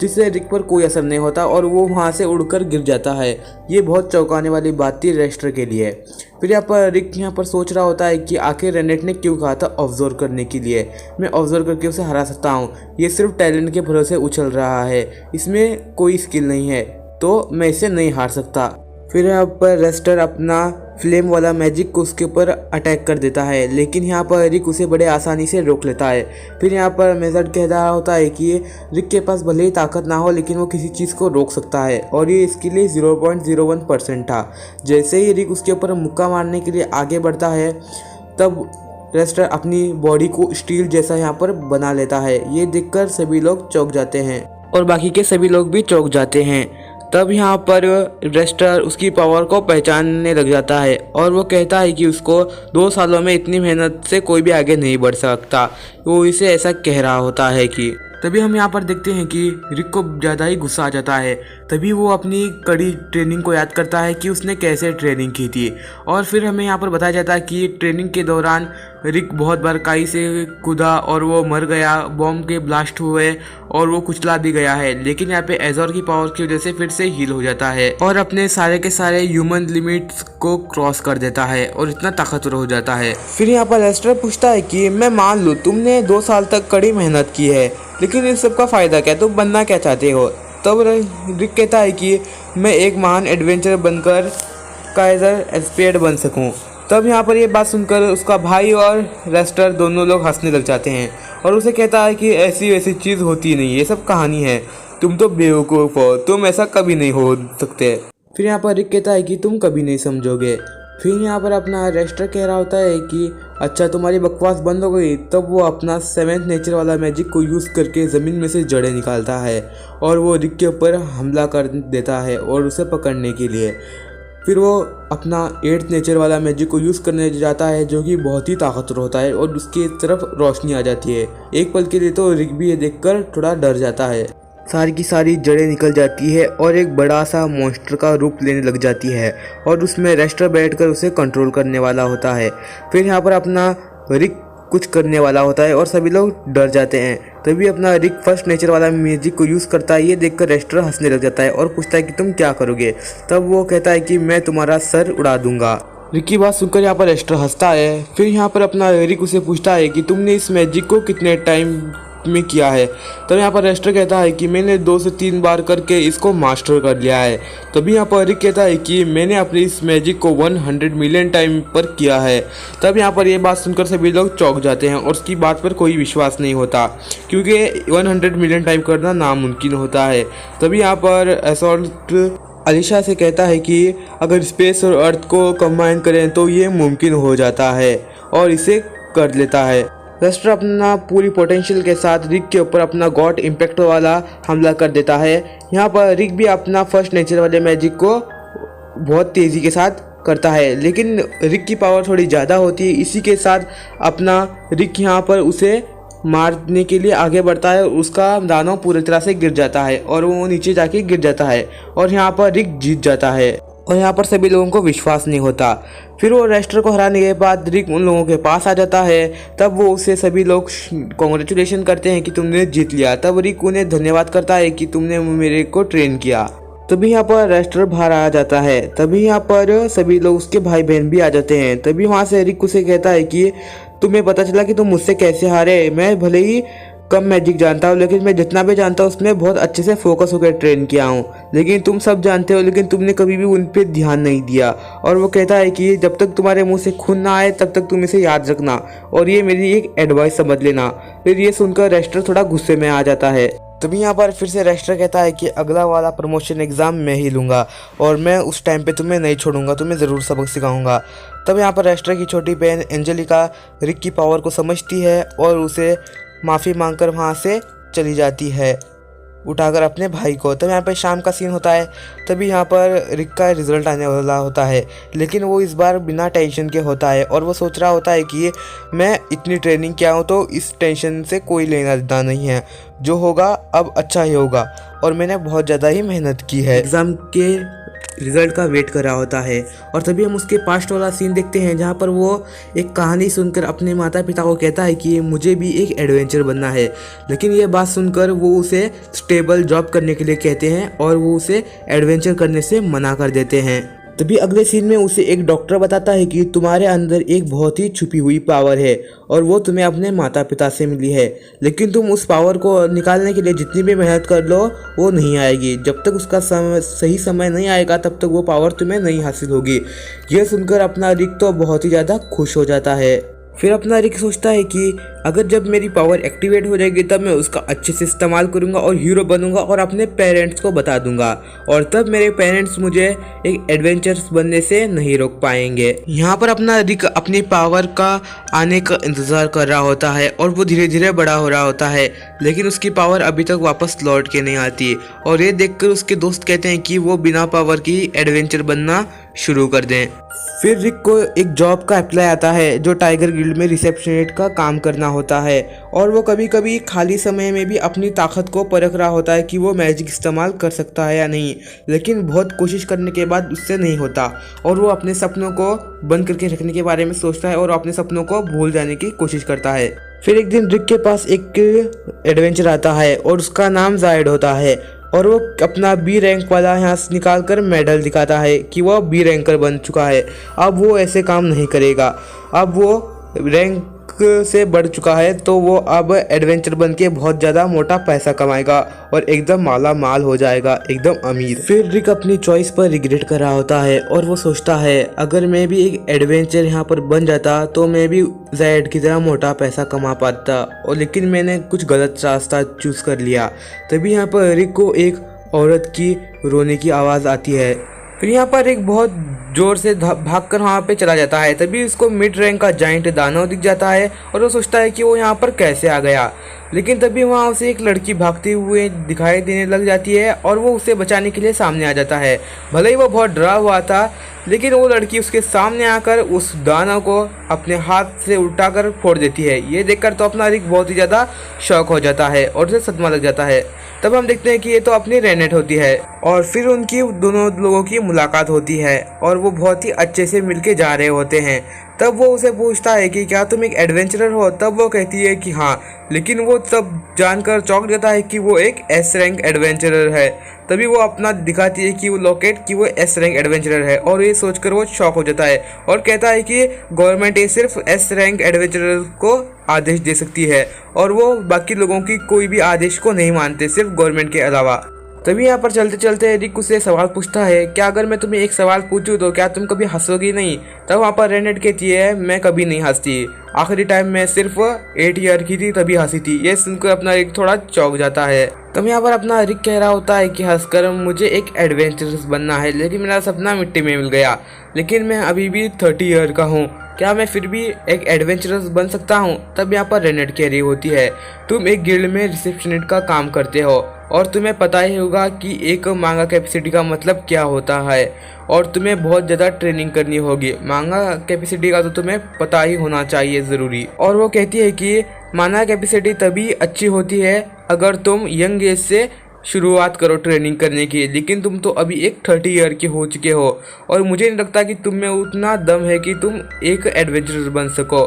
जिससे रिक पर कोई असर नहीं होता और वो वहाँ से उड़कर गिर जाता है। ये बहुत चौंकाने वाली बात थी रेस्टर के लिए। फिर यहाँ पर रिक यहाँ पर सोच रहा होता है कि आखिर रेनेट ने क्यों कहा था ऑब्जर्व करने के लिए, मैं ऑब्जर्व करके उसे हरा सकता हूँ। ये सिर्फ टैलेंट के भरोसे उछल रहा है, इसमें कोई स्किल नहीं है, तो मैं इसे नहीं हार सकता। फिर यहाँ पर रेस्टर अपना फ्लेम वाला मैजिक को उसके ऊपर अटैक कर देता है, लेकिन यहाँ पर रिक उसे बड़े आसानी से रोक लेता है। फिर यहाँ पर मेजर्ड कह रहा होता है कि रिक के पास भले ही ताकत ना हो, लेकिन वो किसी चीज़ को रोक सकता है, और ये इसके लिए 0.01% था। जैसे ही रिक उसके ऊपर मुक्का मारने के लिए आगे बढ़ता है, तब रेस्टर अपनी बॉडी को स्टील जैसा यहाँ पर बना लेता है। ये देखकर सभी लोग चौंक जाते हैं और बाकी के सभी लोग भी चौंक जाते हैं। तब यहाँ पर रेस्टर उसकी पावर को पहचानने लग जाता है और वो कहता है कि उसको 2 सालों में इतनी मेहनत से कोई भी आगे नहीं बढ़ सकता। वो इसे ऐसा कह रहा होता है कि तभी हम यहाँ पर देखते हैं कि रिक को ज़्यादा ही गुस्सा आ जाता है। तभी वो अपनी कड़ी ट्रेनिंग को याद करता है कि उसने कैसे ट्रेनिंग की थी और फिर हमें यहाँ पर बताया जाता है कि ट्रेनिंग के दौरान रिक बहुत बार काई से कूदा और वो मर गया, बॉम्ब के ब्लास्ट हुए और वो कुचला भी गया है। लेकिन यहाँ पे एजोर की पावर की वजह से फिर से हील हो जाता है और अपने सारे के सारे ह्यूमन लिमिट्स को क्रॉस कर देता है और इतना ताकतवर हो जाता है। फिर यहाँ पर लेस्टर पूछता है कि मैं मान लूँ तुमने 2 साल तक कड़ी मेहनत की है, लेकिन इस सब का फ़ायदा क्या, तुम बनना क्या चाहते हो? तब रिक कहता है कि मैं एक महान एडवेंचर बनकर काइजर एस्पेड बन सकूं। तब यहाँ पर ये बात सुनकर उसका भाई और लेस्टर दोनों लोग हंसने लग जाते हैं और उसे कहता है कि ऐसी वैसी चीज़ होती नहीं, ये सब कहानी है, तुम तो बेवकूफ़ हो, तुम ऐसा कभी नहीं हो सकते। फिर यहाँ पर रिक कहता है कि तुम कभी नहीं समझोगे। फिर यहाँ पर अपना रेस्टर कह रहा होता है कि अच्छा तुम्हारी बकवास बंद हो गई। तब वो अपना 7th नेचर वाला मैजिक को यूज़ करके ज़मीन में से जड़ें निकालता है और वो रिक के ऊपर हमला कर देता है और उसे पकड़ने के लिए। फिर वो अपना 8th नेचर वाला मैजिक को यूज़ करने जाता है जो कि बहुत ही ताकतवर होता है और उसकी तरफ रोशनी आ जाती है। एक पल के लिए तो रिक भी ये देखकर थोड़ा डर जाता है। सारी की सारी जड़ें निकल जाती है और एक बड़ा सा मॉन्स्टर का रूप लेने लग जाती है और उसमें रेस्टर बैठकर उसे कंट्रोल करने वाला होता है। फिर यहाँ पर अपना रिक कुछ करने वाला होता है और सभी लोग डर जाते हैं। तभी अपना रिक 1st नेचर वाला मैजिक को यूज़ करता है। ये देखकर रेस्टर हंसने लग जाता है और पूछता है कि तुम क्या करोगे? तब वो कहता है कि मैं तुम्हारा सर उड़ा दूंगा। रिक की बात सुनकर यहाँ पर रेस्टर हंसता है। फिर यहाँ पर अपना रिक उसे पूछता है कि तुमने इस मैजिक को कितने टाइम में किया है? तब यहाँ पर रेस्टर कहता है कि मैंने 2 से 3 बार करके इसको मास्टर कर लिया है। तभी यहाँ पर रिक कहता है कि मैंने अपने इस मैजिक को 100 मिलियन टाइम पर किया है। तब यहाँ पर ये बात सुनकर सभी लोग चौंक जाते हैं और उसकी बात पर कोई विश्वास नहीं होता क्योंकि 100 मिलियन टाइम करना नामुमकिन होता है। तभी यहाँ पर असॉल्ट अलीशा से कहता है कि अगर स्पेस और अर्थ को कंबाइन करें तो ये मुमकिन हो जाता है और इसे कर लेता है। रेस्टर अपना पूरी पोटेंशियल के साथ रिक के ऊपर अपना गॉड इम्पैक्ट वाला हमला कर देता है। यहाँ पर रिक भी अपना 1st नेचर वाले मैजिक को बहुत तेज़ी के साथ करता है, लेकिन रिक की पावर थोड़ी ज़्यादा होती है। इसी के साथ अपना रिक यहाँ पर उसे मारने के लिए आगे बढ़ता है। उसका दानव पूरी तरह से गिर जाता है और वो नीचे जाके गिर जाता है और यहाँ पर रिक जीत जाता है और यहाँ पर सभी लोगों को विश्वास नहीं होता। फिर वो रेस्टर को हराने के बाद रिक उन लोगों के पास आ जाता है। तब वो उसे सभी लोग कॉन्ग्रेचुलेशन करते हैं कि तुमने जीत लिया। तब रिक उन्हें धन्यवाद करता है कि तुमने मेरे को ट्रेन किया। तभी यहाँ पर रेस्टर बाहर आ जाता है। तभी यहाँ पर सभी लोग उसके भाई बहन भी आ जाते हैं। तभी वहाँ से रिक उसे कहता है कि तुम्हें पता चला कि तुम मुझसे कैसे हारे? मैं भले ही कम मैजिक जानता हूँ, लेकिन मैं जितना भी जानता हूँ उसमें बहुत अच्छे से फोकस होकर ट्रेन किया हूँ। लेकिन तुम सब जानते हो, लेकिन तुमने कभी भी उन पर ध्यान नहीं दिया। और वो कहता है कि जब तक तुम्हारे मुंह से खून ना आए तब तक तुम इसे याद रखना और ये मेरी एक एडवाइस समझ लेना। फिर ये सुनकर रेस्टर थोड़ा गुस्से में आ जाता है। तभी यहाँ पर फिर से रेस्टर कहता है कि अगला वाला प्रमोशन एग्ज़ाम मैं ही लूँगा और मैं उस टाइम पे तुम्हें नहीं छोड़ूंगा, तुम्हें ज़रूर सबक सिखाऊंगा। तब यहाँ पर रेस्टर की छोटी बहन एंजेलिका रिक की पावर को समझती है और उसे माफ़ी मांगकर वहाँ से चली जाती है, उठाकर अपने भाई को। तब यहाँ पर शाम का सीन होता है। तभी यहाँ पर रिक का रिज़ल्ट आने वाला होता है, लेकिन वो इस बार बिना टेंशन के होता है और वो सोच रहा होता है कि मैं इतनी ट्रेनिंग किया हूँ तो इस टेंशन से कोई लेना देना नहीं है, जो होगा अब अच्छा ही होगा और मैंने बहुत ज़्यादा ही मेहनत की है। एग्ज़ाम के रिज़ल्ट का वेट कर रहा होता है और तभी हम उसके पास्ट वाला सीन देखते हैं जहाँ पर वो एक कहानी सुनकर अपने माता पिता को कहता है कि मुझे भी एक एडवेंचर बनना है। लेकिन ये बात सुनकर वो उसे स्टेबल जॉब करने के लिए कहते हैं और वो उसे एडवेंचर करने से मना कर देते हैं। तभी अगले सीन में उसे एक डॉक्टर बताता है कि तुम्हारे अंदर एक बहुत ही छुपी हुई पावर है और वो तुम्हें अपने माता पिता से मिली है, लेकिन तुम उस पावर को निकालने के लिए जितनी भी मेहनत कर लो वो नहीं आएगी। जब तक उसका सही समय नहीं आएगा तब तक वो पावर तुम्हें नहीं हासिल होगी। यह सुनकर अपना रिक तो बहुत ही ज़्यादा खुश हो जाता है। फिर अपना रिक सोचता है कि अगर जब मेरी पावर एक्टिवेट हो जाएगी तब मैं उसका अच्छे से इस्तेमाल करूंगा और हीरो बनूंगा और अपने पेरेंट्स को बता दूंगा, और तब मेरे पेरेंट्स मुझे एक एडवेंचरस बनने से नहीं रोक पाएंगे। यहाँ पर अपना रिक अपनी पावर का आने का इंतजार कर रहा होता है और वो धीरे धीरे बड़ा हो रहा होता है, लेकिन उसकी पावर अभी तक वापस लौट के नहीं आती। और ये देखकर उसके दोस्त कहते हैं कि वो बिना पावर की एडवेंचर बनना शुरू कर दें। फिर रिक को एक जॉब का अप्लाई आता है जो टाइगर गिल्ड में रिसेप्शनिस्ट का काम करना होता है, और वो कभी कभी खाली समय में भी अपनी ताकत को परख रहा होता है कि वो मैजिक इस्तेमाल कर सकता है या नहीं, लेकिन बहुत कोशिश करने के बाद उससे नहीं होता और वो अपने सपनों को बंद करके रखने के बारे में सोचता है और अपने सपनों को भूल जाने की कोशिश करता है। फिर एक दिन रिक के पास एक एडवेंचर आता है और उसका नाम जायड होता है, और वो अपना बी रैंक वाला यहाँ से निकाल कर मेडल दिखाता है कि वह बी रैंकर बन चुका है। अब वो ऐसे काम नहीं करेगा, अब वो रैंक से बढ़ चुका है, तो वो अब एडवेंचर बन के बहुत ज़्यादा मोटा पैसा कमाएगा और एकदम माला माल हो जाएगा, एकदम अमीर। फिर रिक अपनी चॉइस पर रिग्रेट कर रहा होता है और वो सोचता है अगर मैं भी एक एडवेंचर यहाँ पर बन जाता तो मैं भी ज़ैड की तरह मोटा पैसा कमा पाता, और लेकिन मैंने कुछ गलत रास्ता चूज़ कर लिया। तभी यहाँ पर रिक को एक औरत की रोने की आवाज़ आती है। फिर यहाँ पर एक बहुत जोर से भागकर वहाँ पे चला जाता है। तभी उसको मिड रैंक का जाइंट दानव दिख जाता है और वो सोचता है कि वो यहाँ पर कैसे आ गया, लेकिन तभी वहाँ उसे एक लड़की भागते हुए दिखाई देने लग जाती है और वो उसे बचाने के लिए सामने आ जाता है। भले ही वो बहुत डरा हुआ था, लेकिन वो लड़की उसके सामने आकर उस दानव को अपने हाथ से उल्टाकर फोड़ देती है। ये देखकर तो अपना रिक बहुत ही ज़्यादा शॉक हो जाता है और उसे सदमा लग जाता है। तब हम देखते हैं कि ये तो अपनी रेनेट होती है, और फिर उनकी दोनों लोगों की मुलाकात होती है और वो बहुत ही अच्छे से मिलके जा रहे होते हैं। तब वो उसे पूछता है कि क्या तुम एक एडवेंचरर हो? तब वो कहती है कि हाँ, लेकिन वो तब जानकर चौंक जाता है कि वो एक एस रैंक एडवेंचरर है। तभी वो अपना दिखाती है कि वो लॉकेट कि वो एस रैंक एडवेंचरर है, और ये सोचकर वो शॉक हो जाता है और कहता है कि गवर्नमेंट ये सिर्फ एस रैंक एडवेंचरर को आदेश दे सकती है और वो बाकी लोगों की कोई भी आदेश को नहीं मानते, सिर्फ गवर्नमेंट के अलावा। तभी यहाँ पर चलते चलते रिक उससे सवाल पूछता है, क्या अगर मैं तुम्हें एक सवाल पूछूं तो क्या तुम कभी हंसोगी नहीं? तब वहाँ पर रेनेट कहती है, मैं कभी नहीं हंसती, आखिरी टाइम मैं सिर्फ 8 ईयर की थी तभी हंसी थी। ये सुनकर अपना रिक थोड़ा चौंक जाता है। तब यहाँ पर अपना रिक कह रहा होता है कि हंसकर मुझे एक एडवेंचरस बनना है, लेकिन मेरा सपना मिट्टी में मिल गया, लेकिन मैं अभी भी 30 ईयर का हूँ, क्या मैं फिर भी एक एडवेंचरस बन सकता हूँ? तब यहाँ पर रेनेट कह रही होती है, तुम एक गिल्ड में रिसेप्शनिस्ट का काम करते हो और तुम्हें पता ही होगा कि एक मांगा कैपेसिटी का मतलब क्या होता है, और तुम्हें बहुत ज़्यादा ट्रेनिंग करनी होगी। मांगा कैपेसिटी का तो तुम्हें पता ही होना चाहिए ज़रूरी। और वो कहती है कि मांगा कैपेसिटी तभी अच्छी होती है अगर तुम यंग एज से शुरुआत करो ट्रेनिंग करने की, लेकिन तुम तो अभी एक 30 ईयर के हो चुके हो और मुझे नहीं लगता कि तुम में उतना दम है कि तुम एक एडवेंचरर बन सको।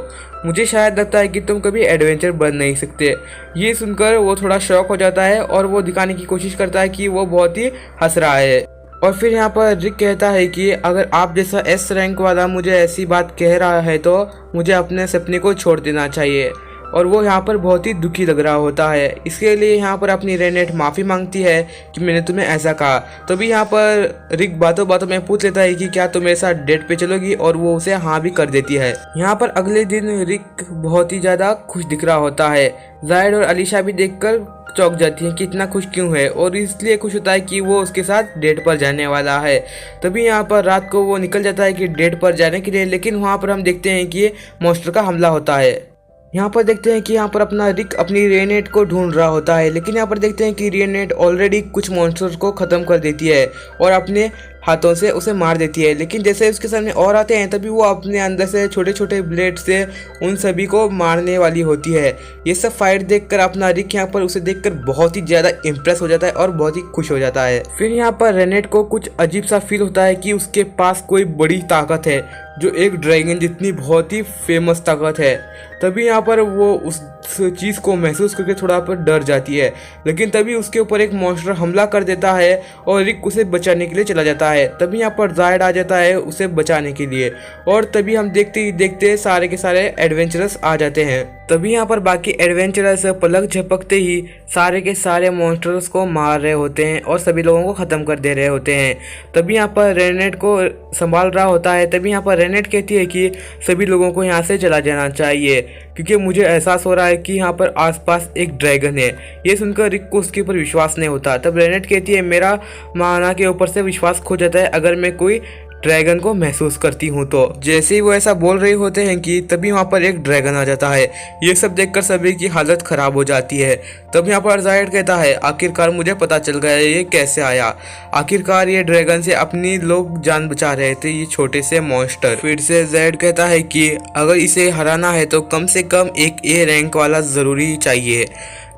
मुझे शायद लगता है कि तुम कभी एडवेंचर बन नहीं सकते। ये सुनकर वो थोड़ा शॉक हो जाता है और वो दिखाने की कोशिश करता है कि वो बहुत ही हंस रहा है। और फिर यहाँ पर रिक कहता है कि अगर आप जैसा एस रैंक वाला मुझे ऐसी बात कह रहा है तो मुझे अपने सपने को छोड़ देना चाहिए, और वो यहाँ पर बहुत ही दुखी लग रहा होता है। इसके लिए यहाँ पर अपनी रेनेट माफ़ी मांगती है कि मैंने तुम्हें ऐसा कहा। तो भी यहाँ पर रिक बातों बातों में पूछ लेता है कि क्या तुम मेरे साथ डेट पे चलोगी, और वो उसे हाँ भी कर देती है। यहाँ पर अगले दिन रिक बहुत ही ज़्यादा खुश दिख रहा होता है। जायड और अलीशा भी देखकर चौंक जाती है कि इतना खुश क्यों है, और इसलिए खुश होता है कि वो उसके साथ डेट पर जाने वाला है। तभी यहाँ पर रात को वो निकल जाता है कि डेट पर जाने के लिए, लेकिन वहाँ पर हम देखते हैं कि मॉन्स्टर का हमला होता है। यहाँ पर देखते हैं कि यहाँ पर अपना रिक अपनी रेनेट को ढूंढ रहा होता है, लेकिन यहाँ पर देखते हैं कि रेनेट ऑलरेडी कुछ मॉन्स्टर्स को ख़त्म कर देती है और अपने हाथों से उसे मार देती है। लेकिन जैसे उसके सामने और आते हैं तभी वो अपने अंदर से छोटे छोटे ब्लेड से उन सभी को मारने वाली होती है। ये सब फाइट देखकर अपना रिक यहाँ पर उसे देखकर बहुत ही ज़्यादा इम्प्रेस हो जाता है और बहुत ही खुश हो जाता है। फिर यहाँ पर रेनेट को कुछ अजीब सा फील होता है कि उसके पास कोई बड़ी ताकत है जो एक ड्रैगन जितनी बहुत ही फेमस ताकत है। तभी यहाँ पर वो उस चीज़ को महसूस करके थोड़ा पर डर जाती है, लेकिन तभी उसके ऊपर एक मॉन्स्टर हमला कर देता है और रिक उसे बचाने के लिए चला जाता है। तभी यहाँ पर जायड आ जाता है उसे बचाने के लिए, और तभी हम देखते ही देखते सारे के सारे एडवेंचरस आ जाते हैं। तभी यहाँ पर बाकी एडवेंचरर्स पलक झपकते ही सारे के सारे मॉन्स्टर्स को मार रहे होते हैं और सभी लोगों को ख़त्म कर दे रहे होते हैं। तभी यहाँ पर रेनेट को संभाल रहा होता है। तभी यहाँ पर रेनेट कहती है कि सभी लोगों को यहाँ से चला जाना चाहिए क्योंकि मुझे एहसास हो रहा है कि यहाँ पर आसपास एक ड्रैगन है। ये सुनकर रिक को उसके ऊपर विश्वास नहीं होता। तब रेनेट कहती है मेरा माना के ऊपर से विश्वास खो जाता है अगर मैं कोई ड्रैगन को महसूस करती हूँ तो। जैसे ही वो ऐसा बोल रहे होते हैं कि तभी वहाँ पर एक ड्रैगन आ जाता है। ये सब देखकर सभी की हालत खराब हो जाती है। तब यहाँ पर ज़ायड कहता है आखिरकार मुझे पता चल गया ये कैसे आया। आखिरकार ये ड्रैगन से अपनी लोग जान बचा रहे थे ये छोटे से मॉन्स्टर। फिर से ज़ायड कहता है कि अगर इसे हराना है तो कम से कम एक ए रैंक वाला ज़रूरी चाहिए।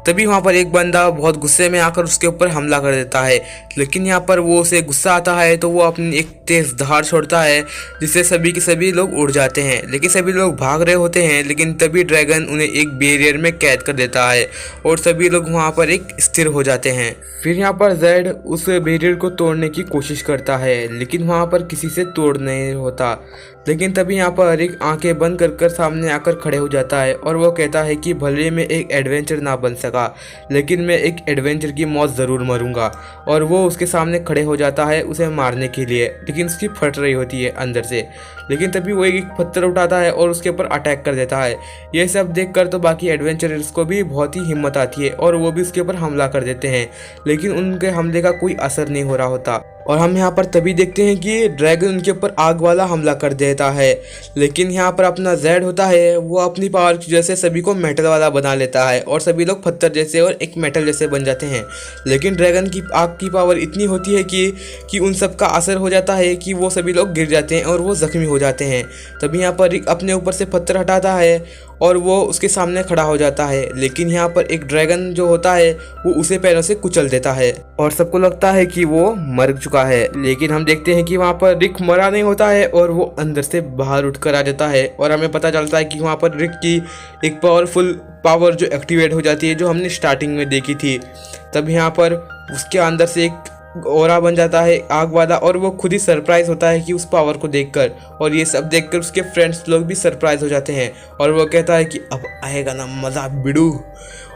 तभी वहाँ पर एक बंदा बहुत गुस्से में आकर उसके ऊपर हमला कर देता है, लेकिन यहाँ पर वो उसे गुस्सा आता है तो वो अपनी एक तेज धार छोड़ता है जिससे सभी के सभी लोग उड़ जाते हैं। लेकिन सभी लोग भाग रहे होते हैं, लेकिन तभी ड्रैगन उन्हें एक बैरियर में कैद कर देता है और सभी लोग वहाँ पर एक स्थिर हो जाते हैं। फिर यहाँ पर ज़ैड उस बैरियर को तोड़ने की कोशिश करता है, लेकिन वहाँ पर किसी से तोड़ नहीं होता। लेकिन तभी यहाँ पर रिक आंखें बंद कर सामने आकर खड़े हो जाता है और वो कहता है कि भले मैं एक एडवेंचर ना बन सका, लेकिन मैं एक एडवेंचर की मौत ज़रूर मरूंगा। और वो उसके सामने खड़े हो जाता है उसे मारने के लिए, लेकिन उसकी फट रही होती है अंदर से। लेकिन तभी वो एक पत्थर उठाता है और उसके ऊपर अटैक कर देता है। ये सब देखकर तो बाकी एडवेंचरर्स को भी बहुत ही हिम्मत आती है और वो भी उसके ऊपर हमला कर देते हैं, लेकिन उनके हमले का कोई असर नहीं हो रहा होता। और हम यहाँ पर तभी देखते हैं कि ड्रैगन उनके ऊपर आग वाला हमला कर देता है, लेकिन यहाँ पर अपना ज़ैड होता है वो अपनी पावर की वजह से सभी को मेटल वाला बना लेता है और सभी लोग पत्थर जैसे और एक मेटल जैसे बन जाते हैं। लेकिन ड्रैगन की आग की पावर इतनी होती है कि उन सब का असर हो जाता है कि वो सभी लोग गिर जाते हैं और वो ज़ख्मी हो जाते हैं। तभी यहाँ पर रिक अपने ऊपर से पत्थर हटाता है और वो उसके सामने खड़ा हो जाता है, लेकिन यहाँ पर एक ड्रैगन जो होता है वो उसे पैरों से कुचल देता है और सबको लगता है कि वो मर चुका है। लेकिन हम देखते हैं कि वहाँ पर रिक मरा नहीं होता है और वो अंदर से बाहर उठकर आ जाता है और हमें पता चलता है कि वहाँ पर रिक की एक पावरफुल पावर जो एक्टिवेट हो जाती है जो हमने स्टार्टिंग में देखी थी। तब यहाँ पर उसके अंदर से एक ओरा बन जाता है आग वाला और वो खुद ही सरप्राइज होता है कि उस पावर को देखकर, और ये सब देखकर उसके फ्रेंड्स लोग भी सरप्राइज हो जाते हैं और वो कहता है कि अब आएगा ना मज़ा बिडू।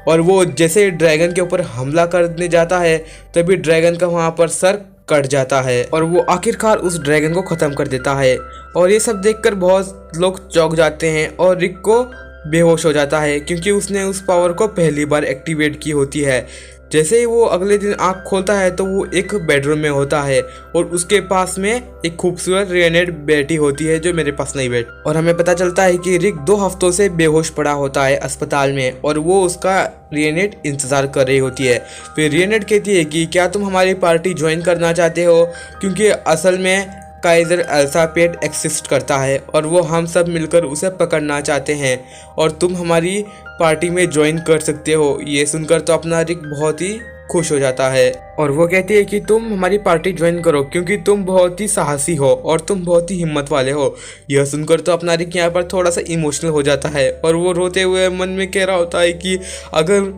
और वो जैसे ड्रैगन के ऊपर हमला करने जाता है तभी ड्रैगन का वहाँ पर सर कट जाता है और वो आखिरकार उस ड्रैगन को ख़त्म कर देता है। और ये सब देखकर बहुत लोग चौंक जाते हैं और रिक को बेहोश हो जाता है क्योंकि उसने उस पावर को पहली बार एक्टिवेट की होती है। जैसे ही वो अगले दिन आँख खोलता है तो वो एक बेडरूम में होता है और उसके पास में एक खूबसूरत रेनेट बैठी होती है जो मेरे पास नहीं बैठ। और हमें पता चलता है कि रिक 2 हफ्तों से बेहोश पड़ा होता है अस्पताल में और वो उसका रेनेट इंतज़ार कर रही होती है। फिर रेनेट कहती है कि क्या तुम हमारी पार्टी ज्वाइन करना चाहते हो, क्योंकि असल में काइजर अल्फापेट एक्सिस्ट करता है और वो हम सब मिलकर उसे पकड़ना चाहते हैं और तुम हमारी पार्टी में ज्वाइन कर सकते हो। ये सुनकर तो अपना रिक बहुत ही खुश हो जाता है और वो कहती है कि तुम हमारी पार्टी ज्वाइन करो क्योंकि तुम बहुत ही साहसी हो और तुम बहुत ही हिम्मत वाले हो। यह सुनकर तो अपना रिक यहाँ पर थोड़ा सा इमोशनल हो जाता है और वो रोते हुए मन में कह रहा होता है कि अगर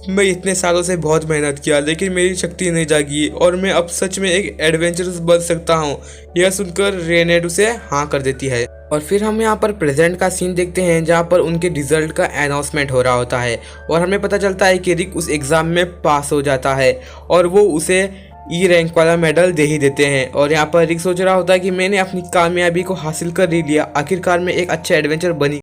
मैं इतने सालों से बहुत मेहनत किया लेकिन मेरी शक्ति नहीं जागी और मैं अब सच में एक एडवेंचरस बन सकता हूँ। यह सुनकर रेनेट उसे हाँ कर देती है। और फिर हम यहाँ पर प्रेजेंट का सीन देखते हैं जहाँ पर उनके रिजल्ट का अनाउंसमेंट हो रहा होता है और हमें पता चलता है कि रिक उस एग्ज़ाम में पास हो जाता है और वो उसे ई रैंक वाला मेडल दे ही देते हैं। और यहाँ पर रिक सोच रहा होता है कि मैंने अपनी कामयाबी को हासिल कर ही लिया, आखिरकार मैं एक अच्छा एडवेंचर बनी